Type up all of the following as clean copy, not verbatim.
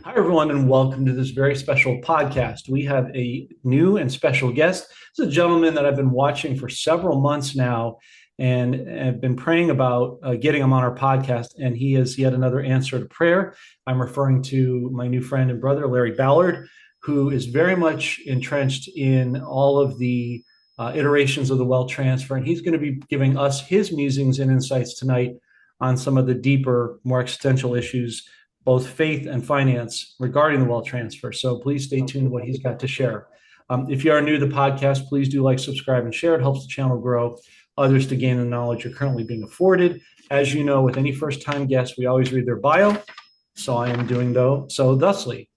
Hi, everyone, and welcome to this very special podcast. We have a new and special guest. This is a gentleman that I've been watching for several months now and have been praying about getting him on our podcast. And he is yet another answer to prayer. I'm referring to my new friend and brother, Larry Ballard, who is very much entrenched in all of the iterations of the wealth transfer. And he's going to be giving us his musings and insights tonight on some of the deeper, more existential issues, both faith and finance regarding the wealth transfer. So please stay tuned to what he's got to share. If you are new to the podcast, please do like, subscribe, and share. It helps the channel grow, others to gain the knowledge you're currently being afforded. As you know, with any first-time guest, we always read their bio. So I am doing so thusly.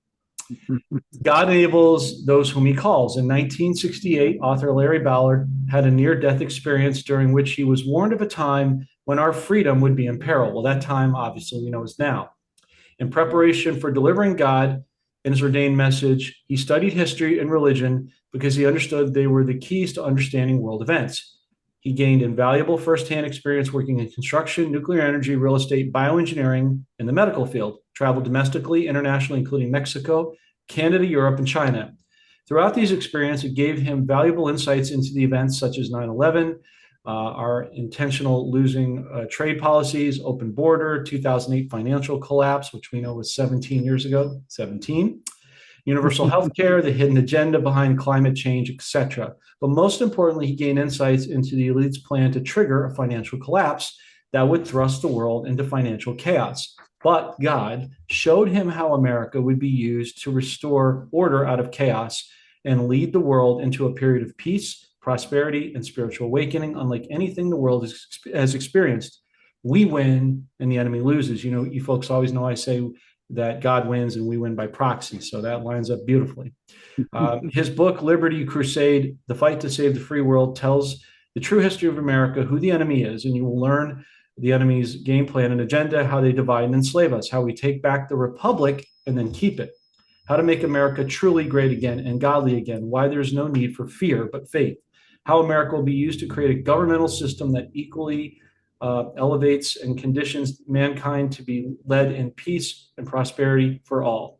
God enables those whom he calls. In 1968, author Larry Ballard had a near-death experience during which he was warned of a time when our freedom would be in peril. Well, that time, obviously, we know is now. In preparation for delivering God and his ordained message, he studied history and religion because he understood they were the keys to understanding world events. He gained invaluable firsthand experience working in construction, nuclear energy, real estate, bioengineering, and the medical field, traveled domestically, internationally, including Mexico, Canada, Europe, and China. Throughout these experiences, it gave him valuable insights into the events such as 9/11, our intentional losing trade policies, open border, 2008 financial collapse, which we know was 17 years ago, 17, universal health care, the hidden agenda behind climate change, etc. But most importantly, he gained insights into the elite's plan to trigger a financial collapse that would thrust the world into financial chaos. But God showed him how America would be used to restore order out of chaos and lead the world into a period of peace, prosperity, and spiritual awakening, unlike anything the world has experienced. We win and the enemy loses. You know, you folks always know I say that God wins and we win by proxy. So that lines up beautifully. His book, Liberty Crusade, The Fight to Save the Free World, tells the true history of America, who the enemy is, and you will learn the enemy's game plan and agenda, how they divide and enslave us, how we take back the republic and then keep it, how to make America truly great again and godly again, why there's no need for fear but faith, how America will be used to create a governmental system that equally elevates and conditions mankind to be led in peace and prosperity for all.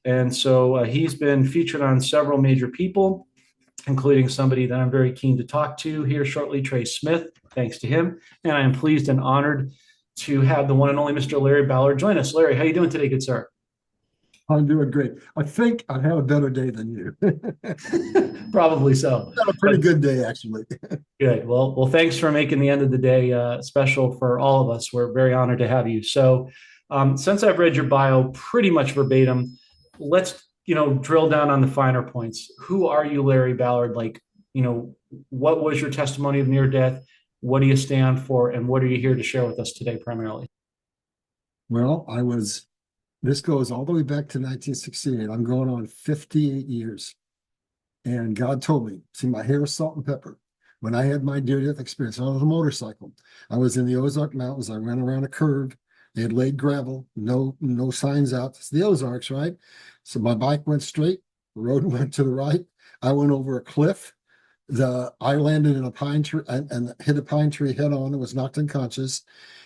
And so he's been featured on several major people, including somebody that I'm very keen to talk to here shortly, Trey Smith, thanks to him. And I am pleased and honored to have the one and only Mr. Larry Ballard join us. Larry, how are you doing today, good sir? I'm doing great. I think I've had a better day than you. Probably so. Had a pretty good day, actually. Good. Well, thanks for making the end of the day special for all of us. We're very honored to have you. So, since I've read your bio pretty much verbatim, let's drill down on the finer points. Who are you, Larry Ballard? Like, what was your testimony of near death? What do you stand for, and what are you here to share with us today, primarily? Well, this goes all the way back to 1968. I'm going on 58 years. And God told me, see, my hair is salt and pepper. When I had my near-death experience, I was on a motorcycle. I was in the Ozark Mountains. I ran around a curve. They had laid gravel, no signs out. It's the Ozarks, right? So my bike went straight. The road went to the right. I went over a cliff. I landed in a pine tree and hit a pine tree head on and was knocked unconscious.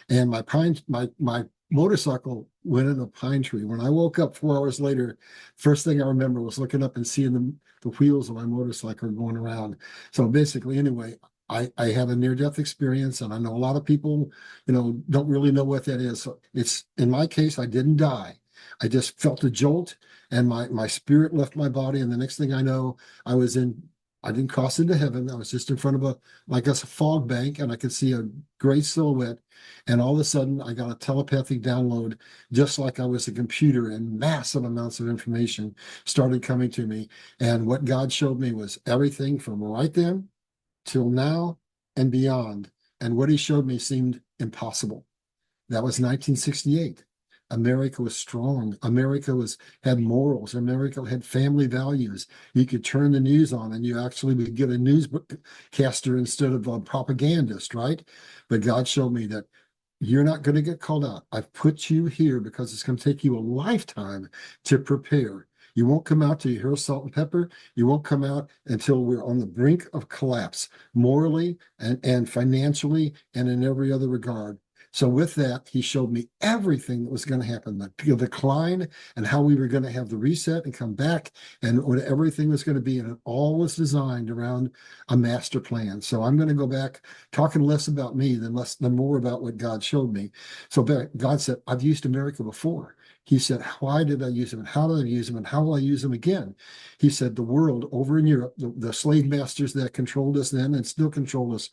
And my motorcycle went in a pine tree. When I woke up 4 hours later, first thing I remember was looking up and seeing the wheels of my motorcycle going around. So basically, anyway, I have a near-death experience, and I know a lot of people, don't really know what that is. So it's, in my case, I didn't die. I just felt a jolt, and my spirit left my body, and the next thing I know, I didn't cross into heaven. I was just in front of a fog bank, and I could see a great silhouette. And all of a sudden, I got a telepathic download, just like I was a computer, and massive amounts of information started coming to me. And what God showed me was everything from right then till now and beyond. And what he showed me seemed impossible. That was 1968. America was strong. America had morals. America had family values. You could turn the news on and you actually would get a newscaster instead of a propagandist, right? But God showed me that you're not going to get called out. I've put you here because it's going to take you a lifetime to prepare. You won't come out till you hear salt and pepper. You won't come out until we're on the brink of collapse, morally and financially and in every other regard. So with that, he showed me everything that was going to happen, the decline and how we were going to have the reset and come back and what everything was going to be. And it all was designed around a master plan. So I'm going to go back talking less about me than more about what God showed me. So God said, I've used America before. He said, why did I use them? And how did I use them? And how will I use them again? He said, the world over in Europe, the slave masters that controlled us then and still control us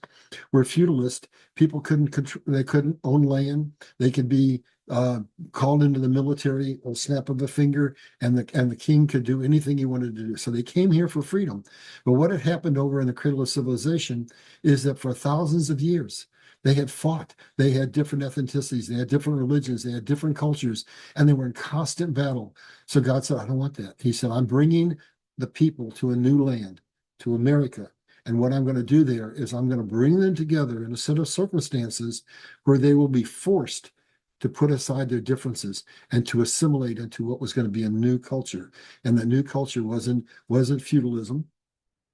were feudalist. People couldn't control, they couldn't own land. They could be called into the military a snap of a finger, and the king could do anything he wanted to do. So they came here for freedom. But what had happened over in the cradle of civilization is that for thousands of years, they had fought. They had different ethnicities. They had different religions. They had different cultures, and they were in constant battle. So God said, I don't want that. He said, I'm bringing the people to a new land, to America. And what I'm going to do there is I'm going to bring them together in a set of circumstances where they will be forced to put aside their differences and to assimilate into what was going to be a new culture. And that new culture wasn't feudalism.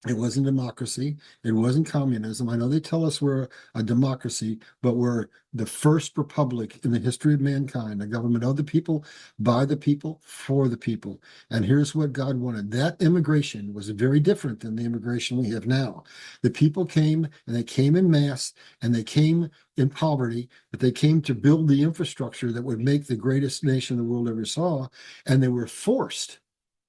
It wasn't democracy. It wasn't communism. I know they tell us we're a democracy, but we're the first republic in the history of mankind, a government of the people, by the people, for the people. And here's what God wanted. That immigration was very different than the immigration we have now. The people came, and they came in mass, and they came in poverty, but they came to build the infrastructure that would make the greatest nation the world ever saw. And they were forced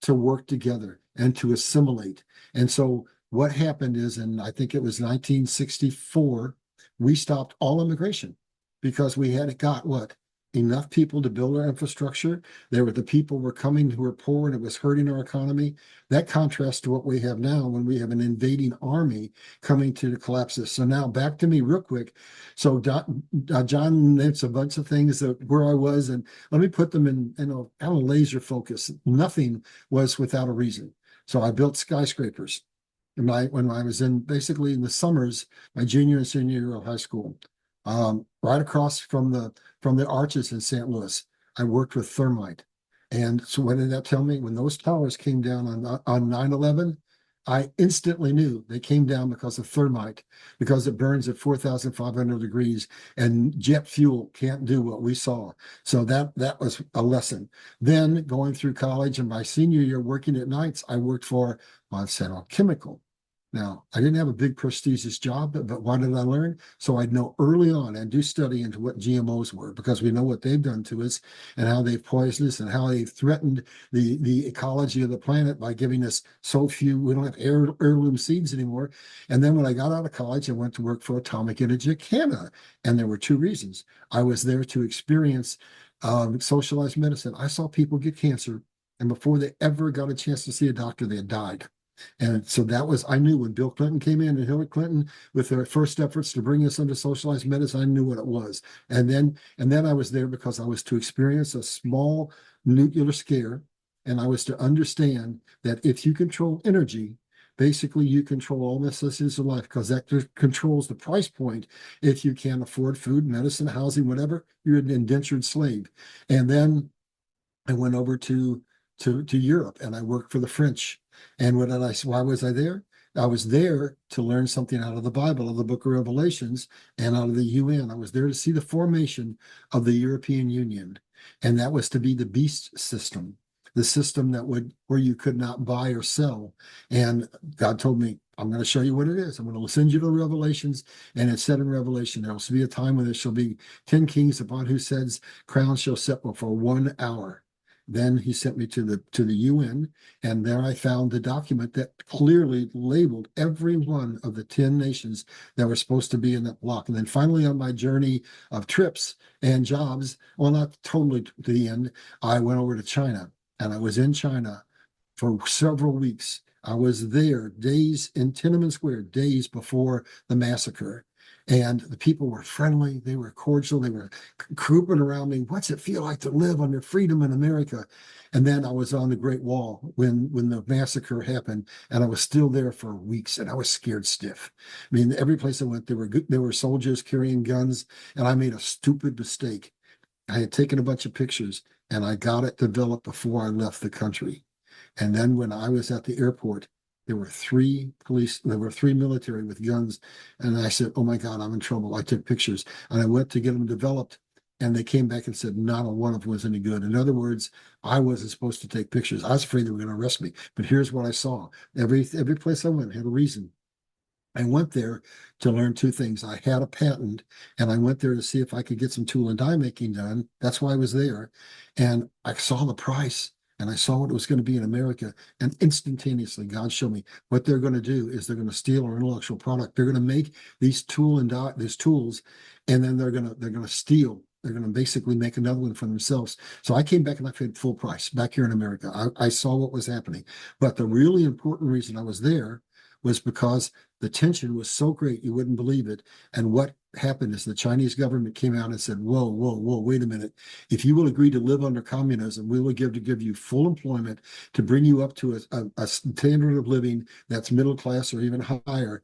to work together and to assimilate. And so what happened is, I think it was 1964, we stopped all immigration because we had got what? Enough people to build our infrastructure. There were the people were coming who were poor, and it was hurting our economy. That contrasts to what we have now when we have an invading army coming to collapse this. So now back to me real quick. So John names a bunch of things that where I was, and let me put them in a laser focus. Nothing was without a reason. So I built skyscrapers. When I was in basically in the summers, my junior and senior year of high school, right across from the arches in St. Louis, I worked with thermite. And so what did that tell me? When those towers came down on 9/11, I instantly knew they came down because of thermite, because it burns at 4,500 degrees, and jet fuel can't do what we saw. So that was a lesson. Then going through college and my senior year working at nights, I worked for Monsanto Chemical. Now, I didn't have a big prestigious job, but what did I learn? So I'd know early on and do study into what GMOs were, because we know what they've done to us and how they've poisoned us and how they've threatened the ecology of the planet by giving us so few, we don't have heirloom seeds anymore. And then when I got out of college, I went to work for Atomic Energy Canada. And there were two reasons. I was there to experience socialized medicine. I saw people get cancer, and before they ever got a chance to see a doctor, they had died. And so I knew when Bill Clinton came in and Hillary Clinton with their first efforts to bring us under socialized medicine, I knew what it was. And then I was there because I was to experience a small nuclear scare. And I was to understand that if you control energy, basically you control all necessities of life, because that controls the price point. If you can't afford food, medicine, housing, whatever, you're an indentured slave. And then I went over to Europe, and I worked for the French. And why was I there? I was there to learn something out of the Bible, of the book of Revelations, and out of the UN. I was there to see the formation of the European Union. And that was to be the beast system, the system where you could not buy or sell. And God told me, I'm going to show you what it is. I'm going to send you to Revelations. And it said in Revelation, there will be a time when there shall be 10 kings upon whose heads crowns shall set for 1 hour. Then he sent me to the UN, and there I found the document that clearly labeled every one of the 10 nations that were supposed to be in that block. And then finally, on my journey of trips and jobs, well, not totally to the end, I went over to China, and I was in China for several weeks. I was there days in Tiananmen Square, days before the massacre. And the people were friendly, they were cordial, they were grouping around me. What's it feel like to live under freedom in America? And then I was on the Great Wall when the massacre happened, and I was still there for weeks, and I was scared stiff. I mean, every place I went, there were soldiers carrying guns, and I made a stupid mistake. I had taken a bunch of pictures, and I got it developed before I left the country. And then when I was at the airport, There were three police, there were three military with guns. And I said, oh my God, I'm in trouble. I took pictures and I went to get them developed. And they came back and said not a one of them was any good. In other words, I wasn't supposed to take pictures. I was afraid they were going to arrest me. But here's what I saw. Every place I went had a reason. I went there to learn two things. I had a patent and I went there to see if I could get some tool and die making done. That's why I was there. And I saw the price and I saw what it was going to be in America. And instantaneously, God showed me what they're going to do is they're going to steal our intellectual product. They're going to make these these tools, and then they're going to steal. They're going to basically make another one for themselves. So I came back and I paid full price back here in America. I saw what was happening. But the really important reason I was there was because the tension was so great you wouldn't believe it. And what happened is the Chinese government came out and said, whoa, whoa, whoa, wait a minute. If you will agree to live under communism, we will give you full employment to bring you up to a standard of living that's middle class or even higher,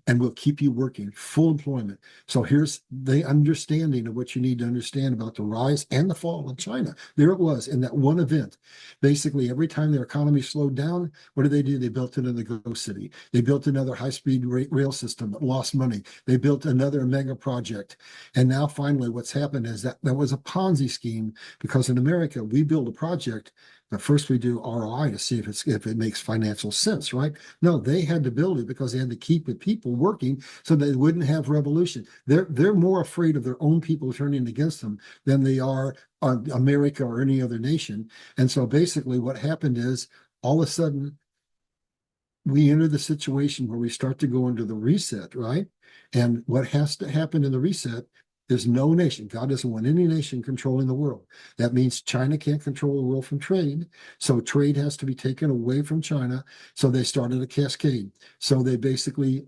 and we'll keep you working full employment. So here's the understanding of what you need to understand about the rise and the fall of China. There it was in that one event. Basically, every time their economy slowed down, what did they do? They built another ghost city. They built another high-speed rail system that lost money. They built another mega project. And now finally what's happened is that was a Ponzi scheme, because in America, we build a project, but first we do ROI to see if it makes financial sense, right? No, they had to build it because they had to keep the people working so they wouldn't have revolution. They're more afraid of their own people turning against them than they are on America or any other nation. And so basically what happened is all of a sudden we enter the situation where we start to go into the reset, right? And what has to happen in the reset is no nation. God doesn't want any nation controlling the world. That means China can't control the world from trade. So trade has to be taken away from China. So they started a cascade. So they basically,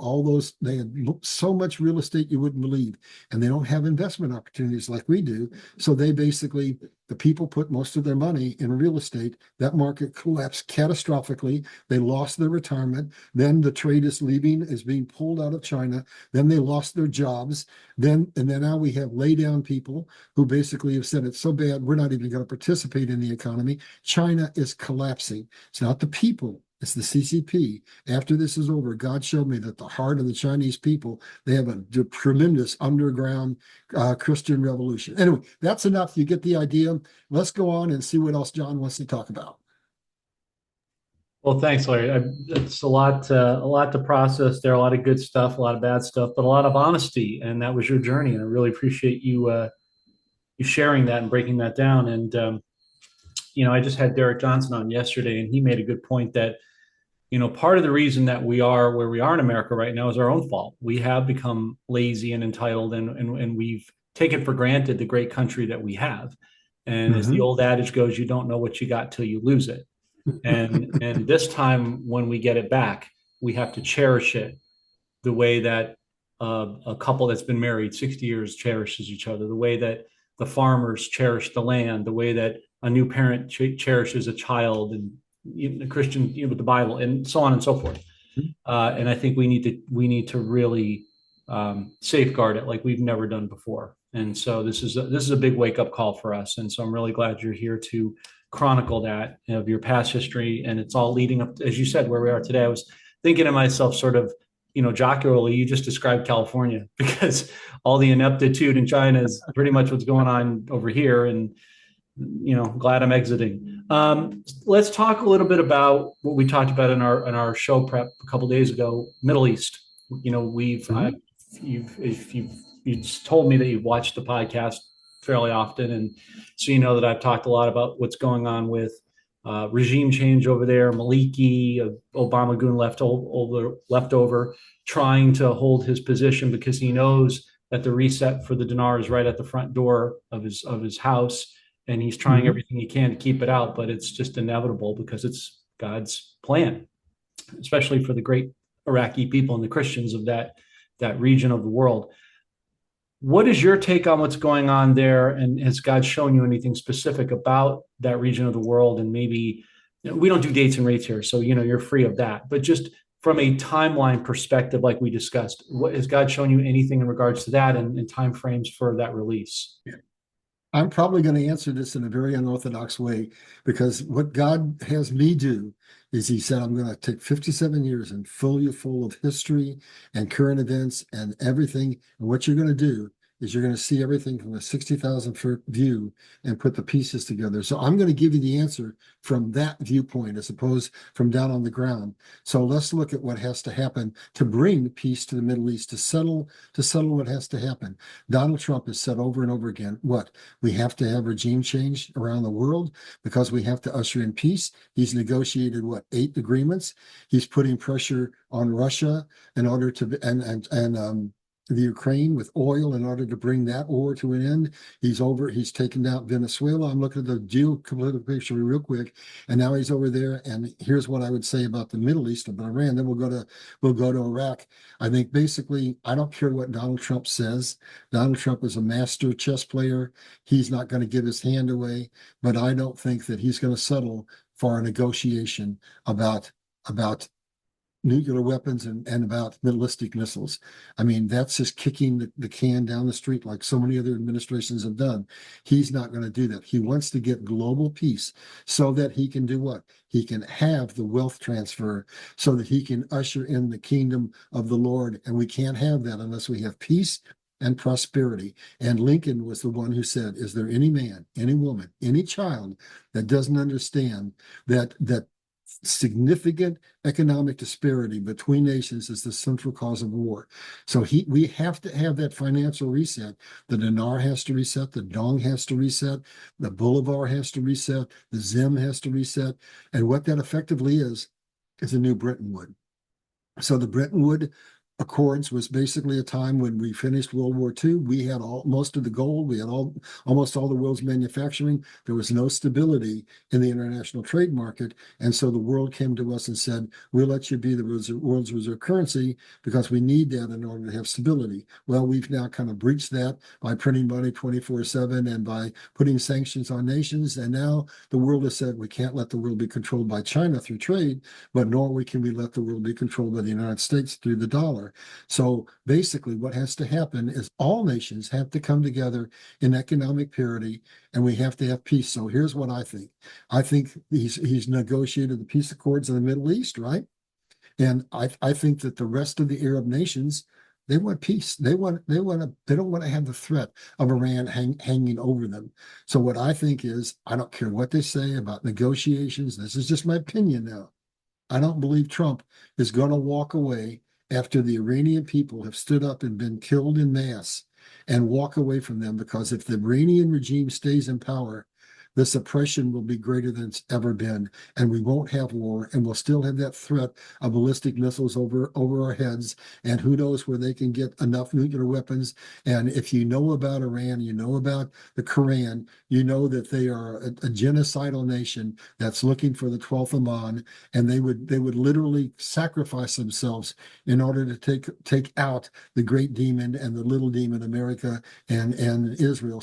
they had so much real estate you wouldn't believe. And they don't have investment opportunities like we do. So they basically, the people put most of their money in real estate. That market collapsed catastrophically. They lost their retirement. Then the trade is being pulled out of China. Then they lost their jobs. And then now we have lay down people who basically have said it's so bad, we're not even going to participate in the economy. China is collapsing. It's not the people. It's the CCP. After this is over, God showed me that the heart of the Chinese people, they have a tremendous underground Christian revolution. Anyway, that's enough. You get the idea. Let's go on and see what else John wants to talk about. Well, thanks, Larry. It's a lot to process there. A lot of good stuff, a lot of bad stuff, but a lot of honesty. And that was your journey. And I really appreciate you sharing that and breaking that down. And I just had Derek Johnson on yesterday, and he made a good point that part of the reason that we are where we are in America right now is our own fault. We have become lazy and entitled, and we've taken for granted the great country that we have. And as the old adage goes, you don't know what you got till you lose it. And this time when we get it back, we have to cherish it the way that a couple that's been married 60 years cherishes each other, the way that the farmers cherish the land, the way that a new parent cherishes a child, and the Christian, with the Bible, and so on and so forth. And I think we need to really safeguard it like we've never done before. And so this is a big wake up call for us. And so I'm really glad you're here to chronicle that of your past history, and it's all leading up, as you said, where we are today. I was thinking to myself, sort of, jocularly, you just described California, because all the ineptitude in China is pretty much what's going on over here. And glad I'm exiting. Let's talk a little bit about what we talked about in our show prep a couple of days ago, Middle East. You've told me that you've watched the podcast fairly often, and so that I've talked a lot about what's going on with regime change over there. Maliki, Obama goon left over, trying to hold his position because he knows that the reset for the dinar is right at the front door of his house. And he's trying everything he can to keep it out, but it's just inevitable because it's God's plan, especially for the great Iraqi people and the Christians of that region of the world. What is your take on what's going on there? And has God shown you anything specific about that region of the world? And maybe, we don't do dates and rates here, so you're free of that. But just from a timeline perspective, like we discussed, what has God shown you anything in regards to that and timeframes for that release? Yeah. I'm probably going to answer this in a very unorthodox way because what God has me do is He said, I'm going to take 57 years and fill you full of history and current events and everything. And what you're going to do is you're going to see everything from a 60,000-foot view and put the pieces together. So I'm going to give you the answer from that viewpoint as opposed from down on the ground. So let's look at what has to happen to bring peace to the Middle East, to settle what has to happen. Donald Trump has said over and over again, what? We have to have regime change around the world because we have to usher in peace. He's negotiated what, 8 agreements. He's putting pressure on Russia in order to and the Ukraine with oil in order to bring that war to an end. He's taken out Venezuela. I'm looking at the geopolitical picture real quick, and now he's over there. And here's what I would say about the Middle East, about Iran. Then we'll go to Iraq. I think basically, I don't care what Donald Trump says. Donald Trump is a master chess player. He's not going to give his hand away, but I don't think that he's going to settle for a negotiation about nuclear weapons and about ballistic missiles. I mean, that's just kicking the can down the street like so many other administrations have done. He's not going to do that. He wants to get global peace so that he can do what? He can have the wealth transfer so that he can usher in the kingdom of the Lord. And we can't have that unless we have peace and prosperity. And Lincoln was the one who said, is there any man, any woman, any child that doesn't understand that significant economic disparity between nations is the central cause of war? So we have to have that financial reset. The dinar has to reset, the dong has to reset, the bolivar has to reset, the zim has to reset. And what that effectively is a new Bretton Woods. So the Bretton Woods Accords was basically a time when we finished World War II. We had most of the gold. We had almost all the world's manufacturing. There was no stability in the international trade market. And so the world came to us and said, we'll let you be the world's reserve currency because we need that in order to have stability. Well, we've now kind of breached that by printing money 24/7 and by putting sanctions on nations. And now the world has said we can't let the world be controlled by China through trade, but nor can we let the world be controlled by the United States through the dollar. So basically, what has to happen is all nations have to come together in economic parity, and we have to have peace. So here's what I think. I think he's negotiated the peace accords in the Middle East, right? And I think that the rest of the Arab nations, they want peace. They don't want to have the threat of Iran hanging over them. So what I think is, I don't care what they say about negotiations. This is just my opinion now. I don't believe Trump is going to walk away after the Iranian people have stood up and been killed in mass and walk away from them, because if the Iranian regime stays in power, the suppression will be greater than it's ever been, and we won't have war, and we'll still have that threat of ballistic missiles over our heads, and who knows where they can get enough nuclear weapons. And if you know about Iran, you know about the Quran, you know that they are a genocidal nation that's looking for the 12th Imam, and they would literally sacrifice themselves in order to take out the great demon and the little demon, America and Israel.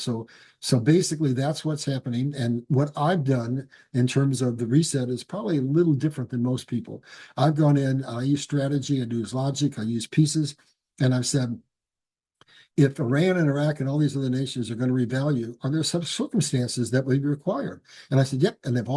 So basically, that's what's happening. And what I've done in terms of the reset is probably a little different than most people. I've gone in, I use strategy, I use logic, I use pieces, and I've said, if Iran and Iraq and all these other nations are going to revalue, are there such circumstances that would be required? And I said, yep, and they've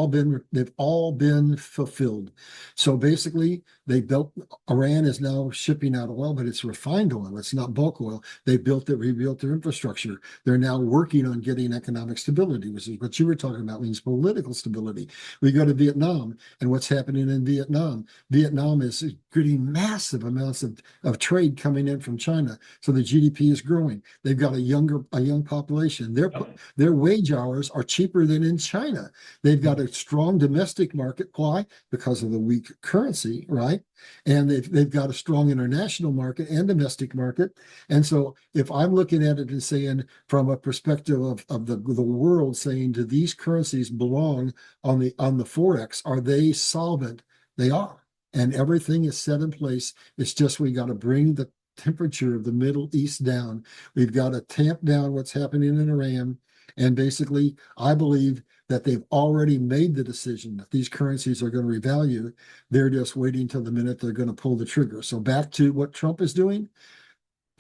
all been fulfilled. So basically, Iran is now shipping out oil, but it's refined oil. It's not bulk oil. They rebuilt their infrastructure. They're now working on getting economic stability, which is what you were talking about, means political stability. We go to Vietnam, and what's happening in Vietnam? Vietnam is getting massive amounts of trade coming in from China. So the GDP is growing. They've got a young population. Their wage hours are cheaper than in China. They've got a strong domestic market. Why? Because of the weak currency, right? And they've got a strong international market and domestic market. And so if I'm looking at it and saying from a perspective of the world, saying, do these currencies belong on the Forex? Are they solvent? They are. And everything is set in place. It's just we got to bring the temperature of the Middle East down. We've got to tamp down what's happening in Iran. And basically, I believe that they've already made the decision that these currencies are going to revalue. They're just waiting till the minute they're going to pull the trigger. So back to what Trump is doing.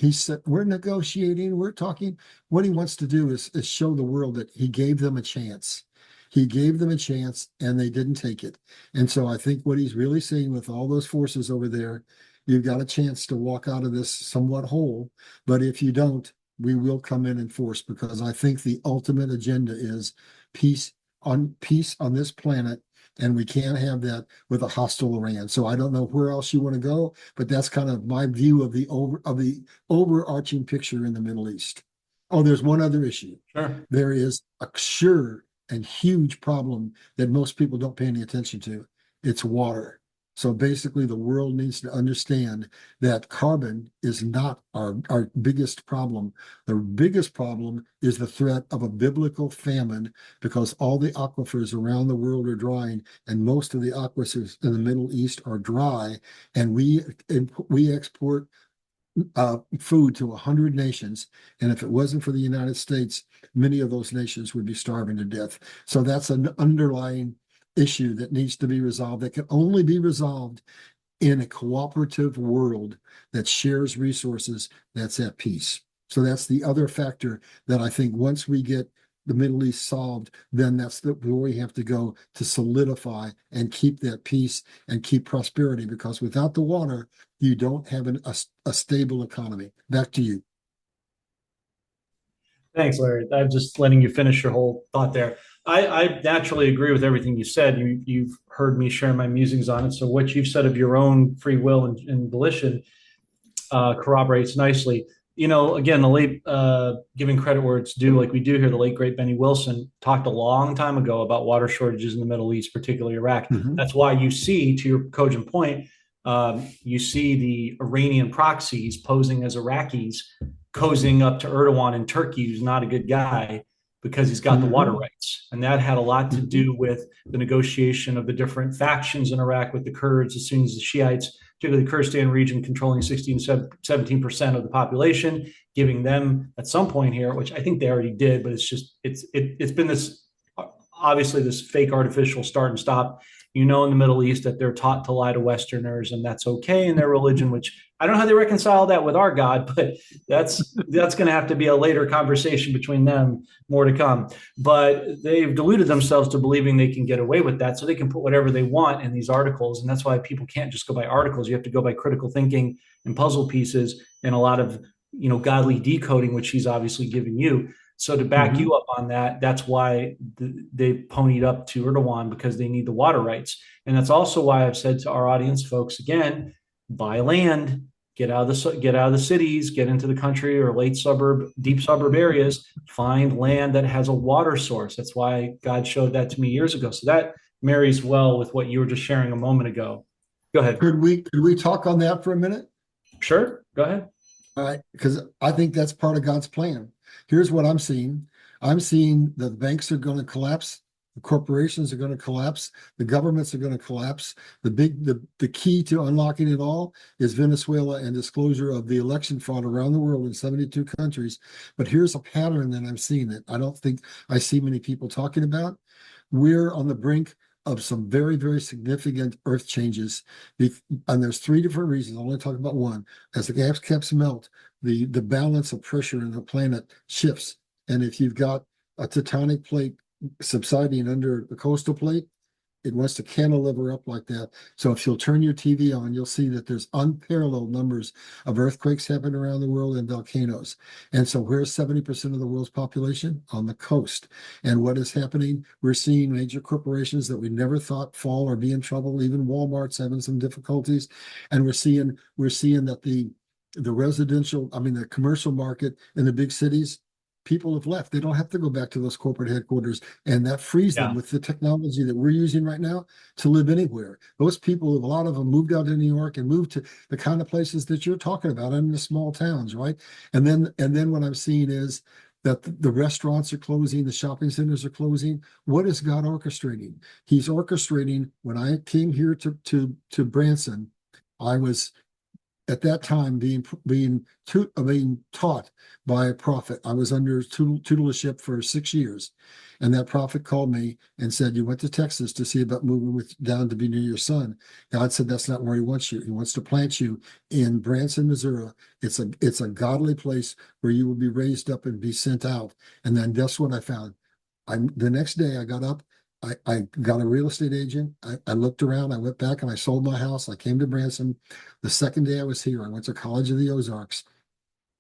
He said, we're negotiating, we're talking. What he wants to do is show the world that he gave them a chance. He gave them a chance and they didn't take it. And so I think what he's really saying with all those forces over there, you've got a chance to walk out of this somewhat whole. But if you don't, we will come in and force, because I think the ultimate agenda is peace on this planet, and we can't have that with a hostile Iran. So I don't know where else you want to go, but that's kind of my view of the overarching picture in the Middle East. Oh, there's one other issue. Sure. There is a sure and huge problem that most people don't pay any attention to. It's water. So basically, the world needs to understand that carbon is not our biggest problem. The biggest problem is the threat of a biblical famine, because all the aquifers around the world are drying, and most of the aquifers in the Middle East are dry, and we export food to 100 nations. And if it wasn't for the United States, many of those nations would be starving to death. So that's an underlying issue that needs to be resolved, that can only be resolved in a cooperative world that shares resources, that's at peace. So that's the other factor that I think once we get the Middle East solved, then that's where we have to go to solidify and keep that peace and keep prosperity, because without the water, you don't have a stable economy. Back to you. Thanks, Larry. I'm just letting you finish your whole thought there. I naturally agree with everything you said. You've heard me share my musings on it. So what you've said of your own free will and volition corroborates nicely. You know, again, the late, giving credit where it's due, like we do here, the late great Benny Wilson talked a long time ago about water shortages in the Middle East, particularly Iraq. Mhm. That's why you see, to your cogent point, you see the Iranian proxies posing as Iraqis, cozying up to Erdogan in Turkey, who's not a good guy because he's got the water Mhm. rights. And that had a lot to Mhm. do with the negotiation of the different factions in Iraq with the Kurds, as soon as the Shiites, particularly the Kurdistan region, controlling 16, 17% of the population, giving them at some point here, which I think they already did, but it's been this, obviously this fake artificial start and stop. You know, in the Middle East that they're taught to lie to Westerners, and that's okay in their religion, which I don't know how they reconcile that with our God, but that's going to have to be a later conversation between them, more to come. But they've deluded themselves to believing they can get away with that, so they can put whatever they want in these articles. And that's why people can't just go by articles. You have to go by critical thinking and puzzle pieces, and a lot of, you know, godly decoding, which he's obviously given you. So to back Mhm. you up on that, that's why they ponied up to Erdogan, because they need the water rights. And that's also why I've said to our audience, folks, again, buy land, get out of the cities, get into the country or deep suburb areas, find land that has a water source. That's why God showed that to me years ago. So that marries well with what you were just sharing a moment ago. Go ahead. Could we talk on that for a minute? Sure. Go ahead. All right, because I think that's part of God's plan. Here's what I'm seeing. I'm seeing the banks are going to collapse, the corporations are going to collapse, the governments are going to collapse. The key to unlocking it all is Venezuela and disclosure of the election fraud around the world in 72 countries. But here's a pattern that I'm seeing that I don't think I see many people talking about. We're on the brink of some very, very significant earth changes. And there's three different reasons. I'll only talk about one. As the gas caps melt, the balance of pressure in the planet shifts. And if you've got a tectonic plate subsiding under the coastal plate, it wants to cantilever up like that. So if you'll turn your TV on, you'll see that there's unparalleled numbers of earthquakes happening around the world and volcanoes. And so where's 70% of the world's population? On the coast. And what is happening? We're seeing major corporations that we never thought fall or be in trouble. Even Walmart's having some difficulties. And we're seeing that the commercial market in the big cities, people have left. They don't have to go back to those corporate headquarters, and that frees them Yeah. with the technology that we're using right now to live anywhere. Those people, a lot of them moved out to New York and moved to the kind of places that you're talking about in the small towns, right? And then what I'm seeing is that the restaurants are closing, the shopping centers are closing. What is God orchestrating? He's orchestrating. When I came here to Branson, I was at that time being taught by a prophet. I was under tutorship for 6 years, and that prophet called me and said, "You went to Texas to see about moving down to be near your son." God said that's not where He wants you. He wants to plant you in Branson, Missouri. It's a godly place where you will be raised up and be sent out. And then guess what I found? The next day I got up. I got a real estate agent. I looked around. I went back and I sold my house. I came to Branson. The second day I was here, I went to College of the Ozarks,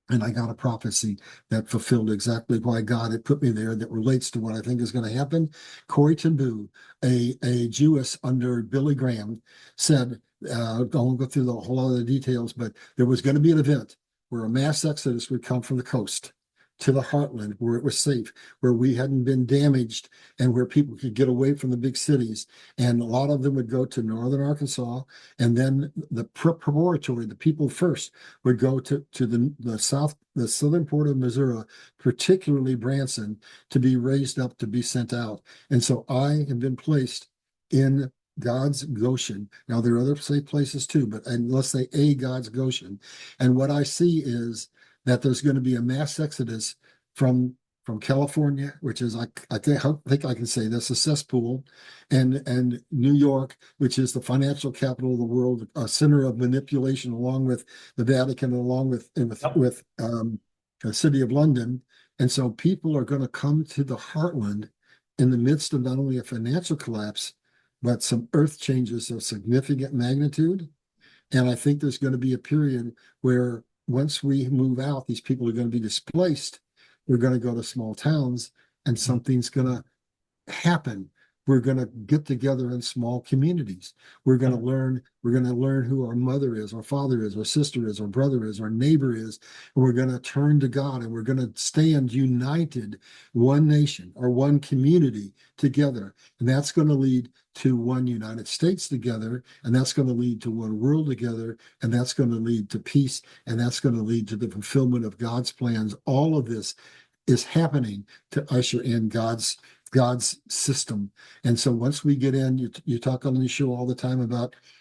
and I got a prophecy that fulfilled exactly why God had put me there, that relates to what I think is going to happen. Corrie ten Boom, a Jewess under Billy Graham, said, I won't go through the whole lot of the details, but there was going to be an event where a mass exodus would come from the coast to the heartland where it was safe, where we hadn't been damaged, and where people could get away from the big cities. And a lot of them would go to northern Arkansas, and then the preparatory, the people first, would go to the southern port of Missouri, particularly Branson, to be raised up, to be sent out. And so I have been placed in God's Goshen. Now there are other safe places too, but let's say a God's Goshen. And what I see is that there's going to be a mass exodus from California, which is I think I can say this, a cesspool, and New York, which is the financial capital of the world, a center of manipulation, along with the Vatican, along with the city of London. And so people are going to come to the heartland in the midst of not only a financial collapse, but some earth changes of significant magnitude. And I think there's going to be a period where once we move out, these people are going to be displaced. We're going to go to small towns, and something's going to happen. We're going to get together in small communities. We're going to learn. We're going to learn who our mother is, our father is, our sister is, our brother is, our neighbor is, and we're going to turn to God, and we're going to stand united, one nation or one community together, and that's going to lead to one United States together, and that's going to lead to one world together, and that's going to lead to peace, and that's going to lead to the fulfillment of God's plans. All of this is happening to usher in God's system. And so once we get in, you talk on the show all the time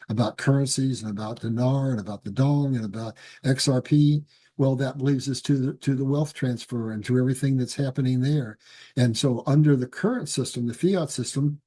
about currencies and about dinar and about the dong and about XRP. Well, that leads us to the wealth transfer and to everything that's happening there. And so under the current system, the fiat system,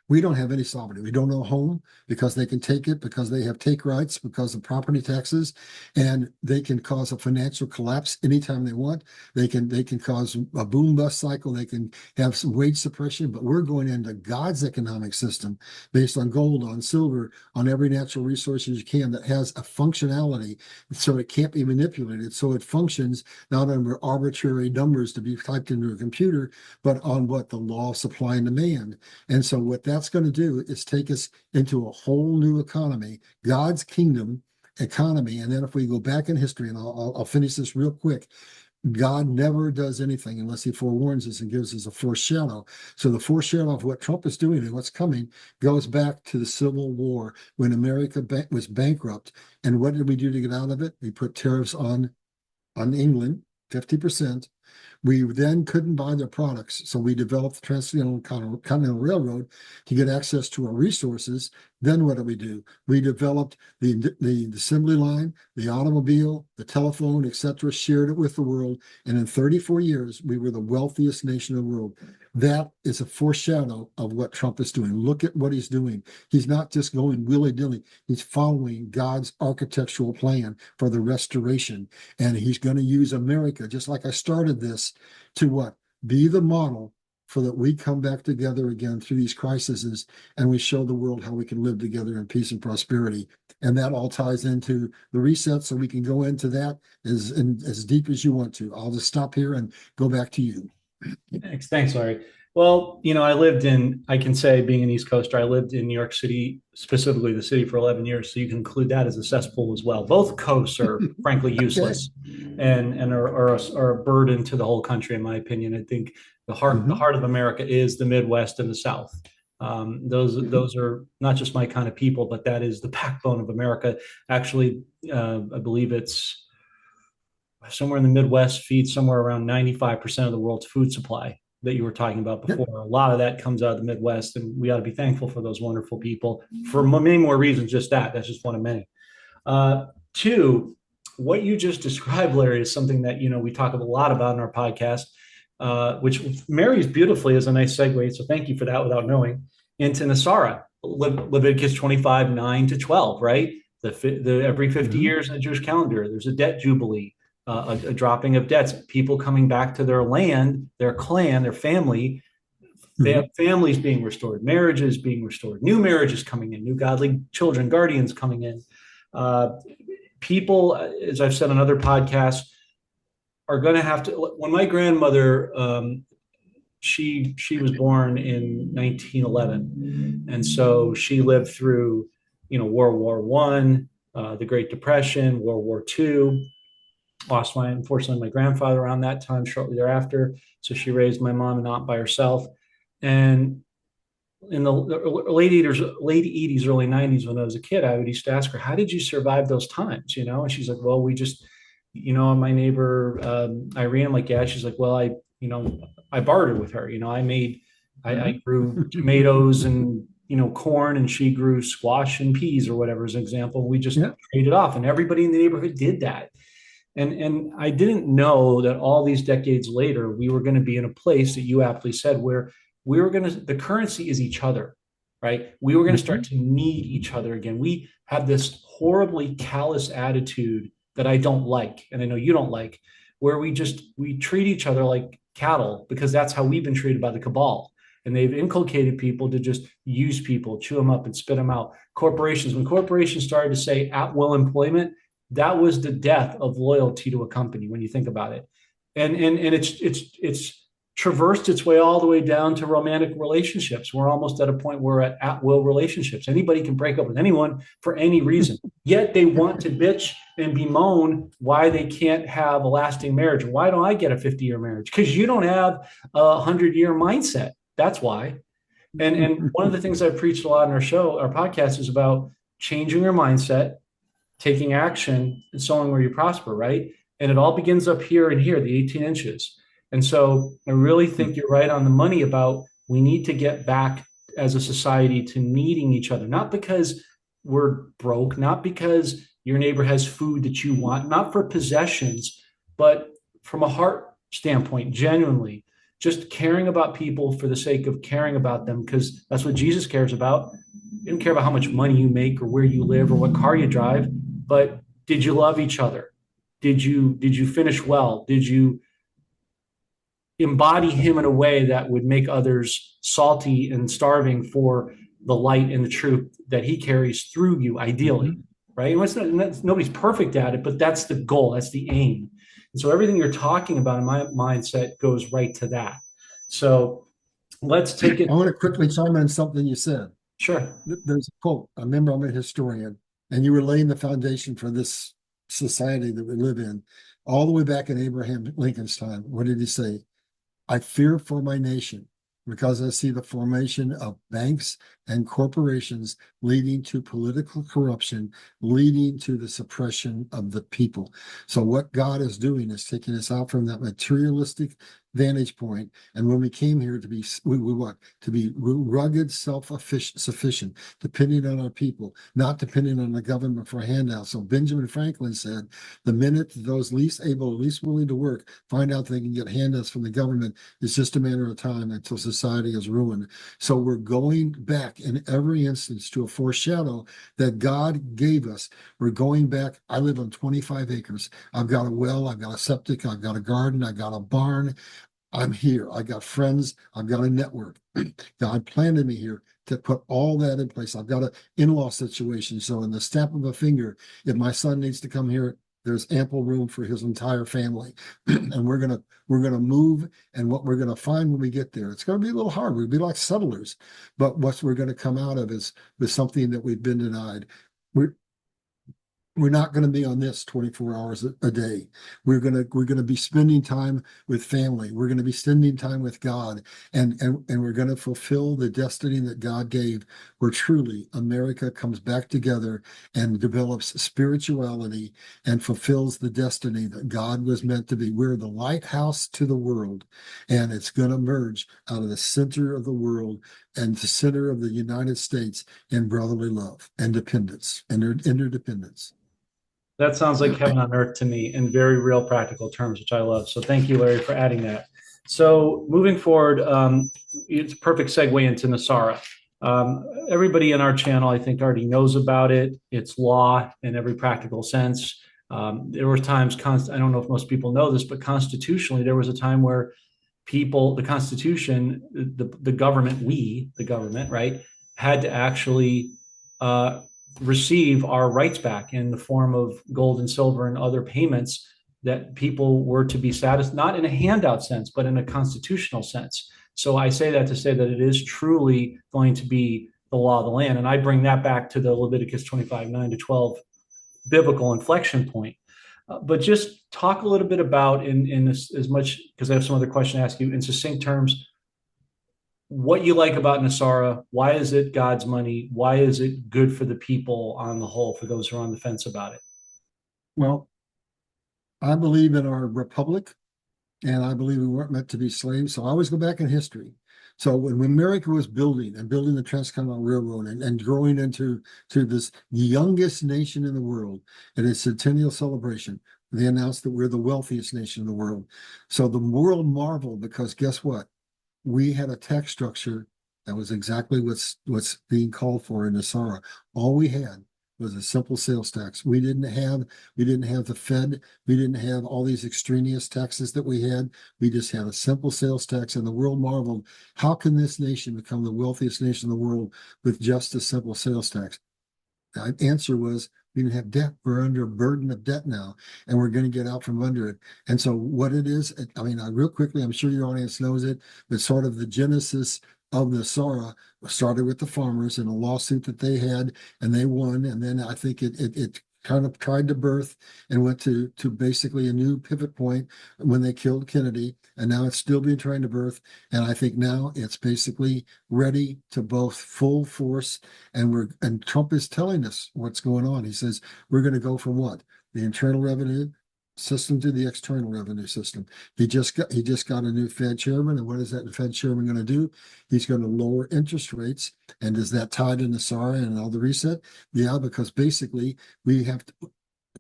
we don't have any sovereignty. We don't own a home because they can take it, because they have take rights, because of property taxes, and they can cause a financial collapse anytime they want. They can cause a boom bust cycle. They can have some wage suppression. But we're going into God's economic system based on gold, on silver, on every natural resource you can, that has a functionality, so it can't be manipulated. So it functions not under arbitrary numbers to be typed into a computer, but on what the law of supply and demand. And so what that's going to do is take us into a whole new economy, God's kingdom economy. And then if we go back in history, and I'll finish this real quick, God never does anything unless He forewarns us and gives us a foreshadow. So the foreshadow of what Trump is doing and what's coming goes back to the Civil War, when America was bankrupt. And what did we do to get out of it? We put tariffs on England, 50%. We then couldn't buy their products, so we developed the Transcontinental Railroad to get access to our resources. Then what did? We developed the assembly line, the automobile, the telephone, etc., shared it with the world. And in 34 years, we were the wealthiest nation in the world. That is a foreshadow of what Trump is doing. Look at what he's doing. He's not just going willy-nilly. He's following God's architectural plan for the restoration. And he's going to use America, just like I started this, to what? Be the model for that we come back together again through these crises, and we show the world how we can live together in peace and prosperity. And that all ties into the reset, so we can go into that as deep as you want to. I'll just stop here and go back to you. Thanks, Larry. Well, I can say, being an East Coaster, I lived in New York City, specifically the city, for 11 years. So you can include that as a cesspool as well. Both coasts are frankly Okay. useless and are a burden to the whole country, in my opinion. I think the heart of America is the Midwest and the South. Those are not just my kind of people, but that is the backbone of America. Actually, I believe it's somewhere in the Midwest feeds somewhere around 95% of the world's food supply that you were talking about before. Yep. A lot of that comes out of the Midwest, and we ought to be thankful for those wonderful people for many more reasons. Just that. That's just one of many. Uh, Two, what you just described, Larry, is something that we talk a lot about in our podcast, which marries beautifully as a nice segue. So thank you for that without knowing. Into Nesara, Leviticus 25, 9 to 12, right? Every 50 Mhm. years in the Jewish calendar, there's a debt jubilee, a dropping of debts, people coming back to their land, their clan, their family, Mhm. families being restored, marriages being restored, new marriages coming in, new godly children, guardians coming in. Uh, People, as I've said on other podcasts, are going to have to. When my grandmother, she was born in 1911, and so she lived through, World War One, the Great Depression, World War Two. Lost unfortunately my grandfather around that time, shortly thereafter. So she raised my mom and aunt by herself, and in the late 80s, early 90s, when I was a kid, I would used to ask her, how did you survive those times? And she's like, well, we just, my neighbor, Irene, I'm like, yeah. She's like, well, I bartered with her. I Mhm. grew tomatoes and, corn, and she grew squash and peas or whatever, as an example. We just Yeah. traded off, and everybody in the neighborhood did that. And I didn't know that all these decades later, we were going to be in a place that you aptly said, where the currency is each other, right? We were going to start Mhm. to need each other again. We have this horribly callous attitude that I don't like, and I know you don't like, where we treat each other like cattle, because that's how we've been treated by the cabal. And they've inculcated people to just use people, chew them up and spit them out. When corporations started to say at will employment, that was the death of loyalty to a company when you think about it. And it's traversed its way all the way down to romantic relationships. We're almost at a point where at will relationships, anybody can break up with anyone for any reason, yet they want to bitch and bemoan why they can't have a lasting marriage. Why don't I get a 50-year marriage? Because you don't have a 100-year mindset. That's why. And one of the things I preached a lot in our podcast, is about changing your mindset, taking action, and sowing where you prosper, right? And it all begins up here and here, the 18 inches. And so I really think you're right on the money about, we need to get back as a society to needing each other, not because we're broke, not because your neighbor has food that you want, not for possessions, but from a heart standpoint, genuinely, just caring about people for the sake of caring about them, because that's what Jesus cares about. You don't care about how much money you make or where you live or what car you drive, but did you love each other? Did you finish well? Did you embody him in a way that would make others salty and starving for the light and the truth that he carries through you, ideally, Mhm. right? And nobody's perfect at it, but that's the goal, that's the aim. And so everything you're talking about in my mindset goes right to that. So let's take it. I want to quickly chime in something you said. Sure. There's a quote. I remember I'm a historian, and you were laying the foundation for this society that we live in all the way back in Abraham Lincoln's time. What did he say? I fear for my nation because I see the formation of banks and corporations leading to political corruption, leading to the suppression of the people. So what God is doing is taking us out from that materialistic vantage point. And when we came here to be, we what? To be rugged, self-sufficient, depending on our people, not depending on the government for handouts. So Benjamin Franklin said, the minute those least able, least willing to work, find out they can get handouts from the government, it's just a matter of time until society is ruined. So we're going back in every instance to a foreshadow that God gave us. We're going back. I live on 25 acres. I've got a well, I've got a septic, I've got a garden, I've got a barn. I'm here. I got friends. I've got a network. God planted me here to put all that in place. I've got an in-law situation. So in the snap of a finger, if my son needs to come here, there's ample room for his entire family. And we're gonna move. And what we're gonna find when we get there, it's gonna be a little hard. We'll be like settlers, but what we're gonna come out of is something that we've been denied. We're not going to be on this 24 hours a day. We're going to be spending time with family. We're going to be spending time with God, and we're going to fulfill the destiny that God gave, where truly America comes back together and develops spirituality and fulfills the destiny that God was meant to be. We're the lighthouse to the world, and it's going to emerge out of the center of the world and the center of the United States in brotherly love and dependence and interdependence. That sounds like heaven on earth to me in very real practical terms, which I love. So thank you, Larry, for adding that. So moving forward, it's a perfect segue into Nesara. Everybody in our channel, I think, already knows about it. It's law in every practical sense. There were times, I don't know if most people know this, but constitutionally, there was a time where people, the Constitution, the government, the government, right, had to actually uh, receive our rights back in the form of gold and silver and other payments that people were to be satisfied, not in a handout sense, but in a constitutional sense. So I say that to say that it is truly going to be the law of the land. And I bring that back to the Leviticus 25:9-12 biblical inflection point. But just talk a little bit about in this, as much, because I have some other question to ask you in succinct terms, what you like about Nesara. Why is it God's money? Why is it good for the people on the whole, for those who are on the fence about it? Well, I believe in our republic, and I believe we weren't meant to be slaves. So I always go back in history. So when America was building the Transcontinental Railroad and growing into this youngest nation in the world at its centennial celebration, they announced that we're the wealthiest nation in the world. So the world marveled because guess what? We had a tax structure that was exactly what's being called for in Nesara. All we had was a simple sales tax. We didn't have the Fed. We didn't have all these extraneous taxes that we had. We just had a simple sales tax, and the world marveled, how can this nation become the wealthiest nation in the world with just a simple sales tax? The answer was we didn't have debt. We're under a burden of debt now, and we're going to get out from under it. And so, what it is, I mean, real quickly, I'm sure your audience knows it, but sort of the genesis of the Sara started with the farmers in a lawsuit that they had, and they won. And then I think it kind of tried to birth and went to basically a new pivot point when they killed Kennedy, and now it's still being trying to birth. And I think now it's basically ready to both full force, and Trump is telling us what's going on. He says we're going to go from what? The internal revenue system to the external revenue system. He just got a new Fed chairman, and what is that Fed chairman going to do? He's going to lower interest rates. And is that tied into SARA and all the reset? Yeah, because basically we have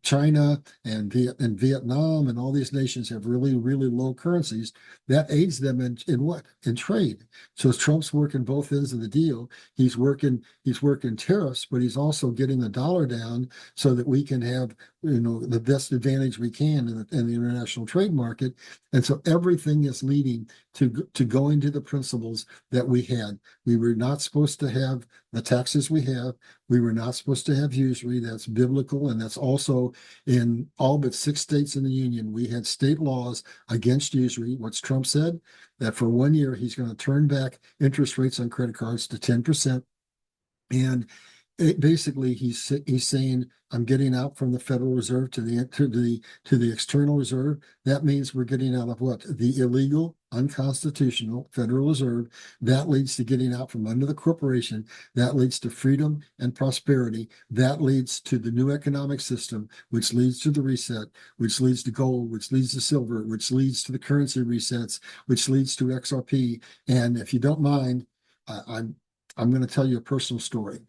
China and Vietnam and all these nations have really, really low currencies. That aids them in what? In trade. So Trump's working both ends of the deal. He's working tariffs, but he's also getting the dollar down so that we can have, the best advantage we can in the international trade market. And so everything is leading to going to the principles that we had. We were not supposed to have the taxes we have. We were not supposed to have usury. That's biblical, and that's also in all but 6 states in the union. We had state laws against usury. What's Trump said? That for 1 year, he's going to turn back interest rates on credit cards to 10%. And basically, he's saying, I'm getting out from the Federal Reserve to the external reserve. That means we're getting out of what? The illegal, unconstitutional Federal Reserve. That leads to getting out from under the corporation. That leads to freedom and prosperity. That leads to the new economic system, which leads to the reset, which leads to gold, which leads to silver, which leads to the currency resets, which leads to XRP. And if you don't mind, I'm going to tell you a personal story.